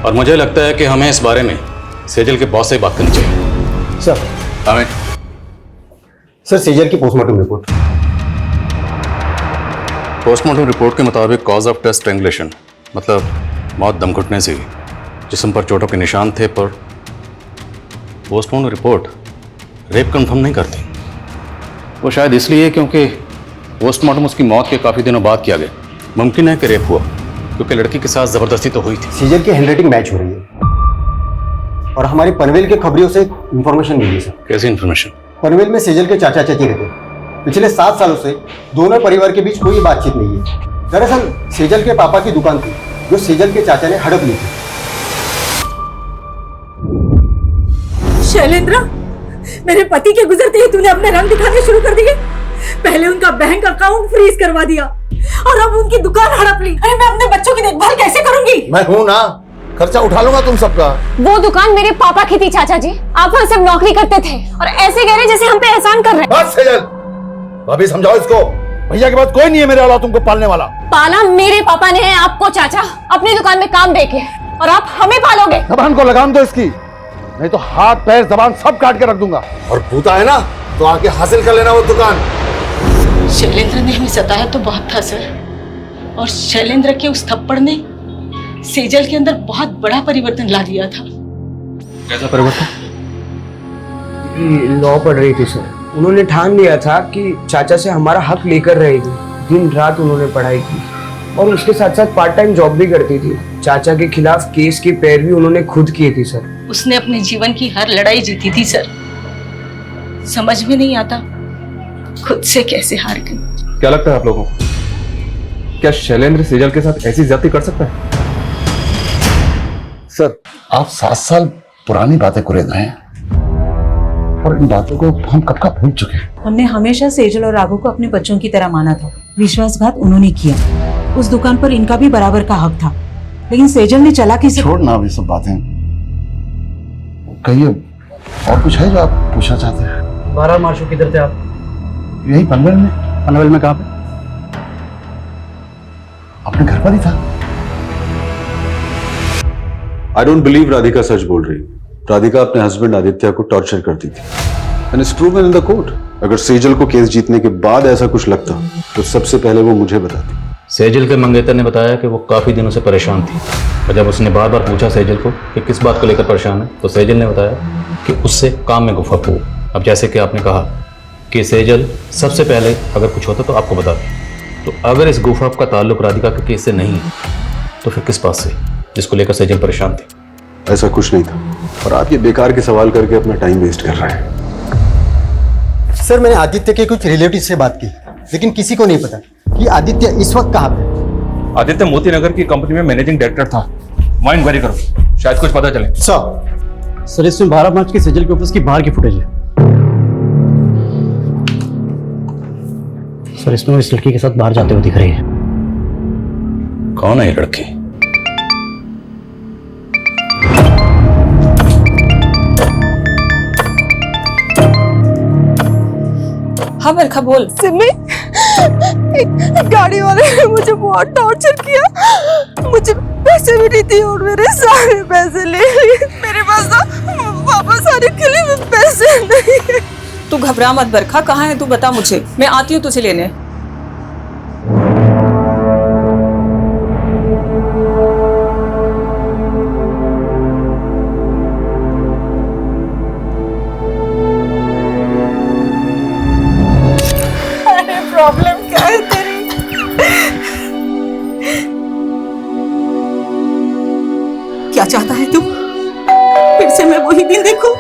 और मुझे लगता है कि हमें इस बारे में सेजल के बॉस से बात करनी चाहिए। सर हमें सर सेजल की पोस्टमार्टम रिपोर्ट। पोस्टमार्टम रिपोर्ट के मुताबिक कॉज ऑफ डेथ स्ट्रैंगुलेशन, मतलब मौत दम घुटने से हुई। जिस्म पर चोटों के निशान थे, पर पोस्टमार्टम रिपोर्ट रेप कंफर्म नहीं करती। वो शायद इसलिए क्योंकि पोस्टमार्टम उसकी मौत के काफ़ी दिनों बाद किया गया। मुमकिन है कि रेप हुआ क्योंकि लड़की के साथ ज़बरदस्ती तो हुई थी। सेजल की हैंडराइटिंग मैच हो रही है और हमारी पनवेल के खबरियों से इंफॉर्मेशन मिली सर। कैसी इंफॉर्मेशन? पनवेल में सेजल के चाचा चाची रहते हैं। पिछले 7 सालों से दोनों परिवार के बीच कोई बातचीत नहीं है। दरअसल सेजल के पापा की दुकान थी जो सेजल के चाचा ने हड़प ली थी। शैलेंद्र, मेरे पति के गुजरते ही तूने अपने रंग दिखाने शुरू कर दिए। पहले उनका बैंक अकाउंट फ्रीज करवा दिया और अब उनकी दुकान हड़प ली। अरे मैं अपने बच्चों की देखभाल कैसे करूंगी? मैं हूं ना, खर्चा उठा लूंगा तुम सबका। वो दुकान मेरे पापा की थी चाचा जी, आप वहाँ सिर्फ नौकरी करते थे और ऐसे कह रहे जैसे हम पे एहसान कर रहे हैं। बस सेजल, भाभी समझाओ इसको। भैया के बाद कोई नहीं है मेरे अलावा तुमको पालने वाला। पाला मेरे पापा ने है आपको चाचा, अपनी दुकान में काम देके, और आप हमें पालोगे। जबान को लगाम दो इसकी, नहीं तो हाथ पैर जबान सब काट के रख दूंगा। और भूता है ना तो आके हासिल कर लेना वो दुकान। शैलेंद्र ने हमें सताया तो बहुत था सर, और शैलेंद्र के उस थप्पड़ ने सेजल के अंदर बहुत बड़ा परिवर्तन ला दिया था। कैसा परिवर्तन? लॉ पढ़ रही थी सर। उन्होंने ठान लिया था कि चाचा से हमारा हक लेकर रहेगी। दिन रात उन्होंने पढ़ाई की और उसके साथ साथ पार्ट टाइम जॉब भी करती थी। चाचा के खिलाफ केस की पैरवी उन्होंने खुद की थी सर। उसने अपने जीवन की हर लड़ाई जीती थी सर। समझ में नहीं आता खुद से कैसे हार गई। क्या लगता है आप लोगों को, क्या शैलेंद्र सेजल के साथ ऐसी ज्यादती कर सकता है? सर आप 7 साल पुरानी बातें कुरेद रहे हैं और इन बातों को हम कब का भूल चुके हैं। हमने हमेशा सेजल और राघव को अपने बच्चों की तरह माना था। विश्वासघात उन्होंने किया। उस दुकान पर इनका भी बराबर का हक था, लेकिन सेजल ने चालाकी से। छोड़ना अब ये सब बातें, कहिए और कुछ है जो आप पूछना चाहते हैं? 12 मार्च को किधर थे आप? यही पनवेल में। पनवेल में कहाँ पे? अपने घर पर ही था। आई डोंट बिलीव राधिका सच बोल रही। राधिका अपने हस्बैंड आदित्य को टॉर्चर करती थी and it's proven in the court. अगर सेजल को केस जीतने के बाद ऐसा कुछ लगता तो सबसे पहले वो मुझे बताती। सेजल के मंगेतर ने बताया कि वो काफ़ी दिनों से परेशान थी और जब उसने बार बार पूछा सेजल को कि किस बात को लेकर परेशान है तो सेजल ने बताया कि उससे काम में गुफ्तगू हो। अब जैसे कि आपने कहा कि सेजल सबसे पहले अगर कुछ होता तो आपको बताती, तो अगर इस गुफ्तगू का ताल्लुक राधिका के केस से नहीं है तो फिर किस बात से जिसको लेकर सेजल परेशान थी? ऐसा कुछ नहीं था और आप ये बेकार के सवाल करके अपना टाइम वेस्ट कर रहे हैं। सर मैंने आदित्य के कुछ रिलेटिव से बात की लेकिन किसी को नहीं पता कि आदित्य इस वक्त कहाँ पे। आदित्य मोती नगर की कंपनी में मैनेजिंग डायरेक्टर था। वहाँ इंक्वायरी करो, शायद कुछ पता चले। सर इसमें 12 मार्च की सेजल के ऑफिस की बाहर की फुटेज है। सर इसमें वो इस लड़की के साथ बाहर जाते हुए दिख रही है। कौन है ये लड़की? हाँ बरखा बोल। सिमी, गाड़ी वाले ने मुझे बहुत टॉर्चर किया। मुझे पैसे भी नहीं दिए और मेरे सारे पैसे ले लिए। मेरे पास ना वापस आने के लिए पैसे नहीं है। तू घबरा मत बरखा, कहाँ है तू बता मुझे, मैं आती हूँ तुझे लेने। प्रॉब्लम क्या है तेरी? क्या चाहता है तू? फिर से मैं वही दिन देखूं?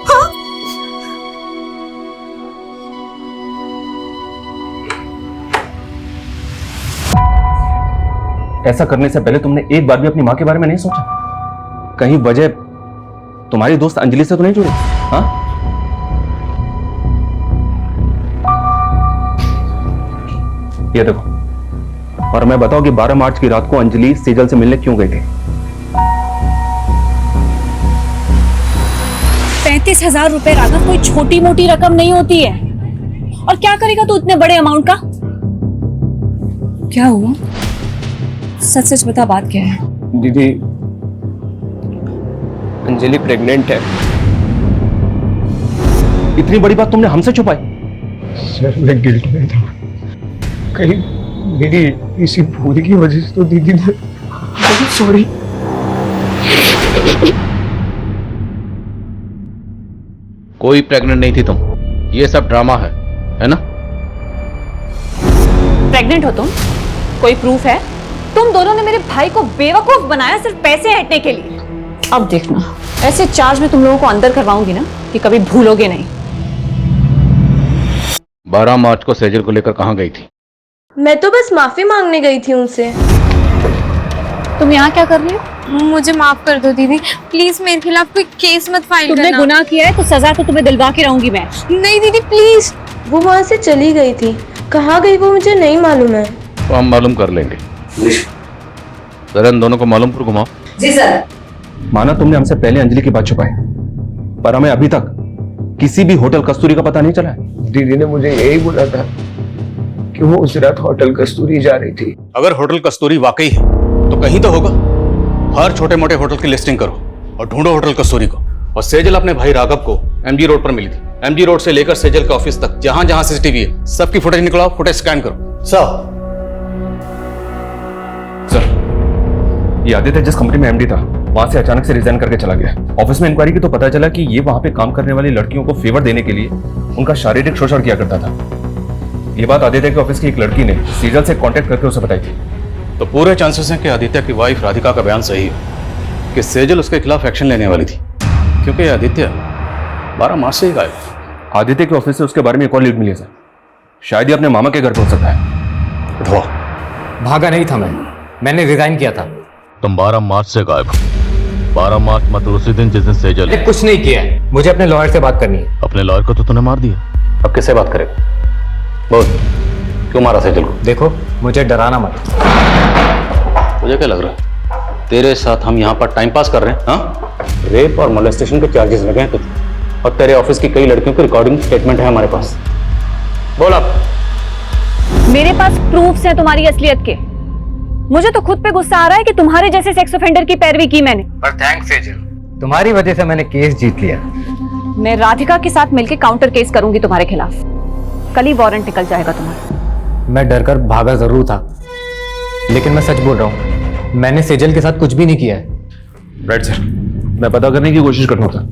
हाँ? ऐसा करने से पहले तुमने एक बार भी अपनी माँ के बारे में नहीं सोचा? कहीं वजह तुम्हारी दोस्त अंजलि से तो नहीं जुड़ी? हाँ? ये देखो, और मैं बताऊं कि 12 मार्च की रात को अंजलि सेजल से मिलने क्यों गई थी? 35,000 रुपए राघव कोई छोटी मोटी रकम नहीं होती है। और क्या करेगा तू इतने बड़े अमाउंट का? क्या हुआ? सच सच बता, बात क्या है? दीदी, अंजलि प्रेग्नेंट है। इतनी बड़ी बात तुमने हमसे छुपाई? सर मैं गिल्ट में था, कहीं मेरी इसी भूल की वजह से तो दीदी ने। सॉरी। कोई प्रेग्नेंट नहीं थी तुम, ये सब ड्रामा है ना? प्रेग्नेंट हो तुम? कोई प्रूफ है? तुम दोनों ने मेरे भाई को बेवकूफ बनाया सिर्फ पैसे हटने के लिए। अब देखना, ऐसे चार्ज में तुम लोगों को अंदर करवाऊंगी ना कि कभी भूलोगे नहीं। 12 मार्च को सेजल को लेकर कहाँ गई थी? मैं तो बस माफी मांगने गई थी उनसे। तुम यहाँ क्या कर रही हो? मुझे माफ कर दो दीदी, प्लीज मेरे खिलाफ कोई केस मत फाइल करना। तुमने गुनाह किया है तो सजा तो तुम्हें दिलवा के रहूंगी मैं। नहीं दीदी प्लीज। वो वहाँ से चली गई थी, कहाँ गई वो मुझे नहीं मालूम है। तो हम मालूम कर लेंगे। जरा इन दोनों को मालूम पर घुमाओ। जी सर। माना तुमने हमसे पहले अंजलि की बात छुपाई, पर हमें अभी तक किसी भी होटल कस्तूरी का पता नहीं चला है। दीदी ने मुझे यही बोला था कि वो उस रात होटल कस्तूरी जा रही थी। अगर होटल कस्तूरी वाकई है तो कहीं तो होगा। हर छोटे मोटे होटल की लिस्टिंग करो और ढूंढो होटल कस्तूरी को। और सेजल अपने भाई राघव को एमजी रोड पर मिली थी। एमजी रोड से लेकर सेजल के ऑफिस तक जहां जहां सीसीटीवी है सबकी फुटेज निकलाओ, फुटेज स्कैन करो। सर, ये आदित्य जिस कंपनी में एमडी था वहां से अचानक से रिजाइन करके चला गया। ऑफिस में इंक्वायरी की तो पता चला कि ये वहां पे काम करने वाली लड़कियों को फेवर देने के लिए उनका शारीरिक शोषण किया करता था। ये बात आदित्य के ऑफिस की एक लड़की ने सेजल से कांटेक्ट करके उसे बताई थी। तो पूरे चांसेस हैं कि आदित्य की वाइफ राधिका का बयान सही है कि सेजल उसके खिलाफ एक्शन लेने वाली थी, क्योंकि आदित्य 12 मार्च से ही गायब। आदित्य के ऑफिस से उसके बारे में एक और लीड मिली है सर। शायद ये अपने मामा के घर पे हो सकता है। उठो। भागा नहीं था मैंने रिजाइन किया था। तुम 12 मार्च से गायब हो। 12 मार्च मतलब उसी दिन जिस दिन सेजल मैंने कुछ नहीं किया है। मुझे अपने लॉयर से बात करनी है। अपने लॉयर को तो तूने मार दिया, अब किससे बात करेगा? बोल, क्यों मारा सेजल को? देखो, मुझे डराना मत। मुझे क्या लग रहा है तेरे साथ हम यहाँ पर टाइम पास कर रहे हैं? हाँ, रेप और मोलेस्टेशन के चार्जेस लगे हैं तुझे, और तेरे ऑफिस की कई लड़कियों की रिकॉर्डिंग स्टेटमेंट है हमारे पास। बोल आप मेरे पास प्रूफ्स हैं तुम्हारी असलियत के। मुझे तो खुद पे गुस्सा आ रहा है कि तुम्हारे जैसे सेक्स ऑफेंडर की पैरवी की मैंने। पर थैंक्स सेजल, तुम्हारी वजह से मैंने केस जीत लिया। मैं राधिका के साथ मिलकर काउंटर केस करूंगी तुम्हारे खिलाफ। कल ही वारंट निकल जाएगा तुम्हारा। मैं डरकर भागा जरूर था, लेकिन मैं सच बोल रहा हूँ, मैंने सेजल के साथ कुछ भी नहीं किया है। राइट सर, मैं पता करने की कोशिश कर रहा था।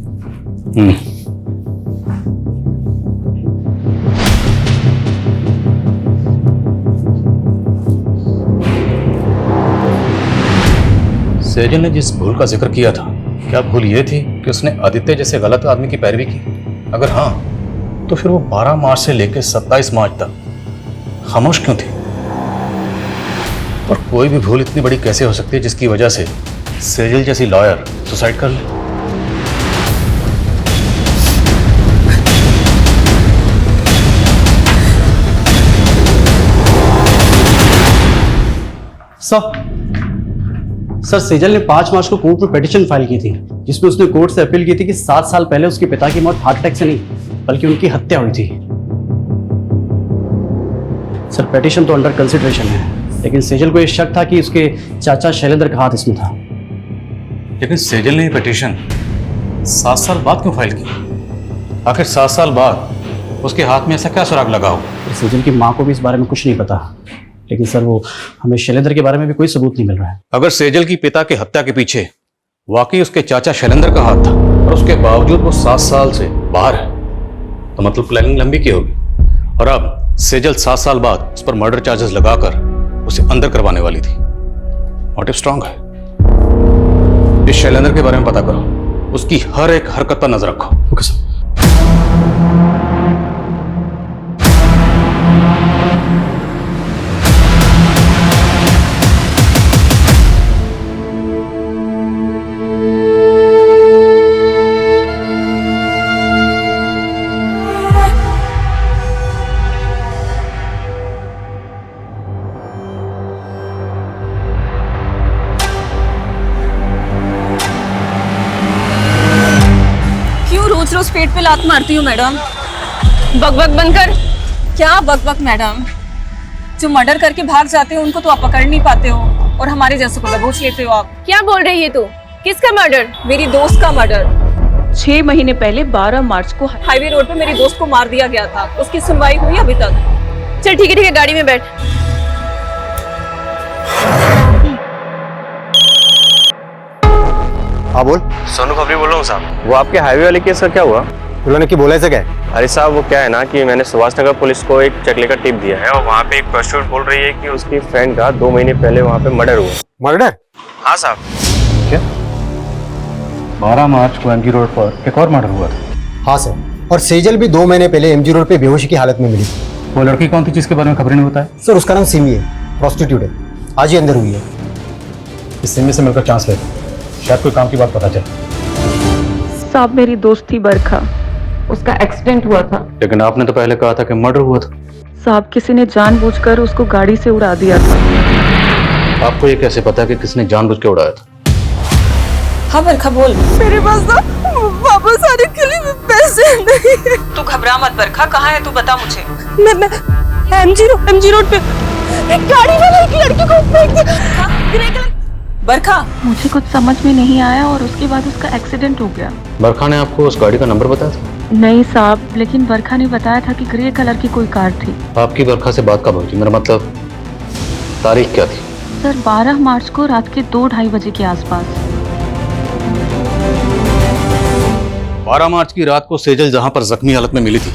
सेजल ने जिस भूल का जिक्र किया था, क्या भूल ये थी कि उसने आदित्य जैसे गलत आदमी की पैरवी की? अगर हाँ, तो फिर वो 12 मार्च से लेकर 27 मार्च तक खामोश क्यों थी? और कोई भी भूल इतनी बड़ी कैसे हो सकती है जिसकी वजह से सेजल जैसी लॉयर सुसाइड कर ले? सर सेजल ने 5 मार्च को कोर्ट में पिटीशन फाइल की थी, जिसमें उसने कोर्ट से अपील की थी कि 7 साल पहले उसके पिता की मौत हार्ट अटैक से नहीं बल्कि उनकी हत्या हुई थी। सर पिटीशन तो अंडर कंसिडरेशन है, लेकिन सेजल को यह शक था कि उसके चाचा शैलेंद्र का हाथ इसमें था। लेकिन सेजल ने पिटीशन 7 साल बाद क्यों फाइल की? आखिर 7 साल बाद उसके हाथ में ऐसा क्या सुराग लगा हो? सेजल की माँ को भी इस बारे में कुछ नहीं पता, लेकिन सर वो हमें शैलेंद्र के बारे में भी कोई सबूत नहीं मिल रहा है। अगर सेजल की पिता की हत्या के पीछे वाकई उसके चाचा शैलेंद्र का हाथ था और उसके बावजूद वो 7 साल से बाहर है, तो मतलब प्लानिंग लंबी की होगी। और अब सेजल 7 साल बाद उस पर मर्डर चार्जेस लगाकर उसे अंदर करवाने वाली थी। मोटिव स्ट्रांग है। इस शैलेंद्र के बारे में पता करो, उसकी हर एक हरकत पर नजर रखो। Okay sir. रोज पेट पे लात मारती हूँ मैडम। बकबक बंद कर। क्या बकबक मैडम? जो मर्डर करके भाग जाते हो उनको तो आप पकड़ नहीं पाते हो, और हमारे जैसे को दबोच लेते हो आप। क्या बोल रही है तू? किसका मर्डर? मेरी दोस्त का मर्डर। 6 महीने पहले 12 मार्च को हाईवे रोड पे मेरी दोस्त को मार दिया गया था। उसकी सुनवाई हुई अभी तक? चल ठीक है, गाड़ी में बैठ। हाँ बोल। सोनू खबरी बोल रहा हूँ साहब। वो आपके हाईवे वाले केस का क्या हुआ? उन्होंने की बोला ऐसा क्या? अरे साहब वो क्या है ना कि मैंने सुभाष नगर पुलिस को एक चेक लेकर टिप दिया है, और वहाँ पे एक प्रोस्टिट्यूट बोल रही है कि उसकी फ्रेंड का 2 महीने पहले वहाँ पे मर्डर हुआ। मर्डर? हाँ साहब। क्या 12 मार्च को एमजी रोड पर एक और मर्डर हुआ था? हाँ सर, और सेजल भी 2 महीने पहले एमजी रोड पे बेहोशी की हालत में मिली। वो लड़की कौन थी जिसके बारे में खबर नहीं होता है? सर उसका नाम सिमी है, प्रोस्टिट्यूट है, आज ही अंदर हुई है। इस सिमी से मिलकर चांस लेते, शायद कोई काम की बात पता चले। साहब मेरी दोस्त थी बरखा, उसका एक्सीडेंट हुआ था। लेकिन आपने तो पहले कहा था कि मर्डर हुआ था। साहब किसी ने जानबूझकर उसको गाड़ी से उड़ा दिया था। आपको ये कैसे पता कि किसने जानबूझ के उड़ाया था? हाँ बरखा बोल। मेरे पास तो वापस आने के लिए पैसे नहीं। तू घबरा मत बरखा, कहाँ है तू बता मुझे। मैं एमजी रोड पे एक गाड़ी वाला एक लड़की को फेंक दिया। बरखा मुझे कुछ समझ में नहीं आया और उसके बाद उसका एक्सीडेंट हो गया। बरखा ने आपको उस गाड़ी का नंबर बताया था? नहीं साहब, लेकिन बरखा ने बताया था कि ग्रे कलर की कोई कार थी। आपकी बरखा से बात कब हुई थी? मेरा मतलब तारीख क्या थी? सर 12 मार्च को रात के 2-2:30 बजे के आसपास। 12 मार्च की रात को सेजल जहां पर जख्मी हालत में मिली थी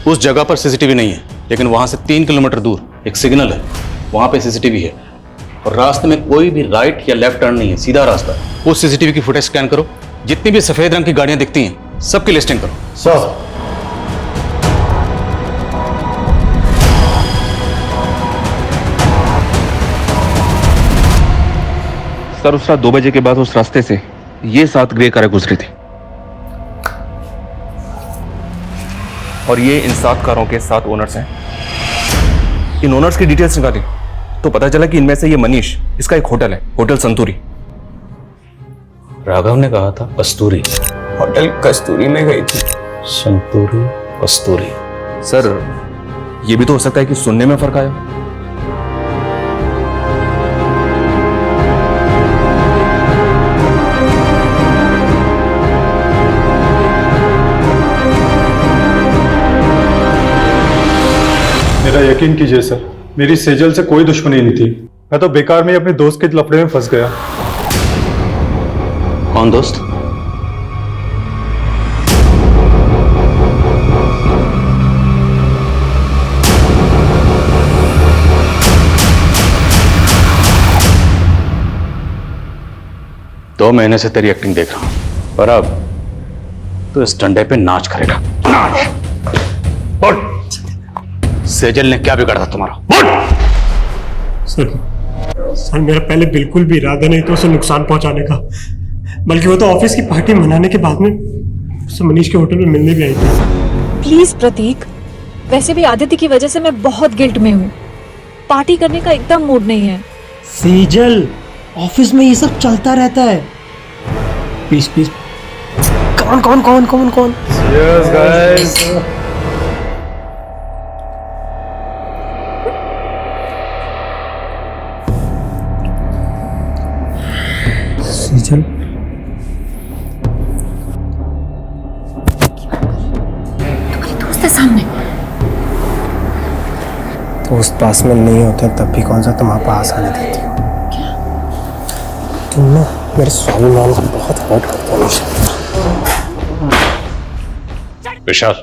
उस जगह पर सीसीटीवी नहीं है, लेकिन वहां से 3 किलोमीटर दूर एक सिग्नल है, वहां पे सीसीटीवी है। और रास्ते में कोई भी राइट या लेफ्ट टर्न नहीं है, सीधा रास्ता है। उस सीसीटीवी की फुटेज स्कैन करो, जितनी भी सफेद रंग की गाड़ियां दिखती हैं सबकी लिस्टिंग करो। सर उस रात 2 बजे के बाद उस रास्ते से ये 7 ग्रे कारें गुजरी थी, और ये इन 7 कारों के 7 ओनर्स हैं। इन ओनर्स की डिटेल्स निकाली तो पता चला कि इनमें से ये मनीष, इसका एक होटल है, होटल संतूरी। राघव ने कहा था कस्तूरी। होटल कस्तूरी में गई थी। संतूरी कस्तूरी। सर ये भी तो हो सकता है कि सुनने में फर्क आया। मेरा यकीन कीजिए सर, मेरी सेजल से कोई दुश्मनी नहीं थी। मैं तो बेकार में ही अपने दोस्त के लफड़े में फंस गया। कौन दोस्त? दो महीने से तेरी एक्टिंग देख रहा हूं, पर अब तो इस डंडे पे नाच करेगा। नाच। बोल, सेजल ने क्या बिगाड़ा था तुम्हारा? बोल। सर मेरा पहले बिल्कुल भी इरादा नहीं था उसे नुकसान पहुंचाने का, बल्कि वो तो ऑफिस की पार्टी मनाने के बाद में उसे मनीष के होटल में मिलने भी आई थी। प्लीज प्रतीक, वैसे भी आदित्य की वजह से मैं बहुत गिल्ट में हूँ। पार्टी करने का एकदम मूड नहीं है। सेजल, ऑफिस में ये सब चलता रहता है। Please please. कौन कौन कौन कौन कौन? Cheers guys। सेजल, दोस्त है सामने। दोस्त पास में नहीं होते तब भी कौन सा तुम्हारे पास आने देती हो? तुम ना मेरे स्वाभिमान को बहुत हर्ट करते हो निशा। विशाल,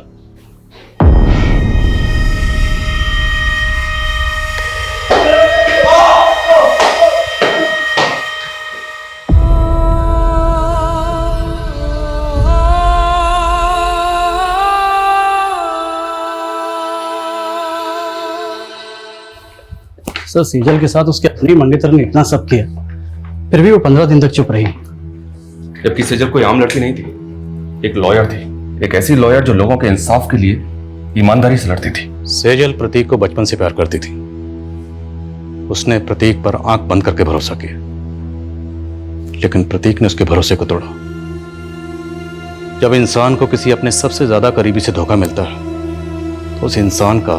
सर सेजल के साथ उसके अपने मंगेतर ने इतना सब किया, फिर भी वो 15 दिन तक चुप रही। जबकि सेजल कोई आम लड़की नहीं थी, एक लॉयर थी। एक ऐसी लॉयर जो लोगों के इंसाफ के लिए ईमानदारी से लड़ती थी। सेजल प्रतीक को बचपन से प्यार करती थी। उसने प्रतीक पर आंख बंद करके भरोसा किया, लेकिन प्रतीक ने उसके भरोसे को तोड़ा। जब इंसान को किसी अपने सबसे ज्यादा करीबी से धोखा मिलता है तो उस इंसान का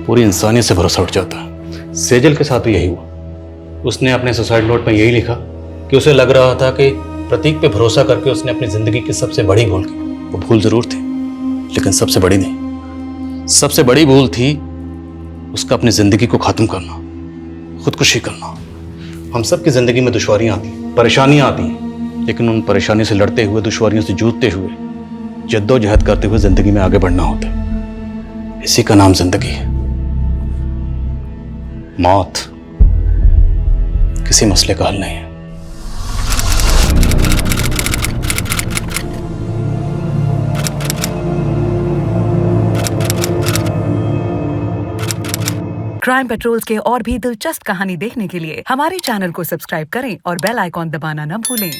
पूरी इंसानियत से भरोसा उठ जाता है। सेजल के साथ भी यही हुआ। उसने अपने सुसाइड नोट में यही लिखा कि उसे लग रहा था कि प्रतीक पे भरोसा करके उसने अपनी जिंदगी की सबसे बड़ी भूल की। वो भूल जरूर थी, लेकिन सबसे बड़ी नहीं। सबसे बड़ी भूल थी उसका अपनी जिंदगी को खत्म करना, खुदकुशी करना। हम सब की जिंदगी में दुश्वारियां आती हैं, परेशानियां आती हैं, लेकिन उन परेशानी से लड़ते हुए, दुश्वारियों से जूझते हुए, जद्दोजहद करते हुए जिंदगी में आगे बढ़ना होता है। इसी का नाम जिंदगी है। मौत किसी मसले का हल नहीं है। क्राइम पेट्रोल्स के और भी दिलचस्प कहानी देखने के लिए हमारे चैनल को सब्सक्राइब करें और बेल आइकॉन दबाना न भूलें।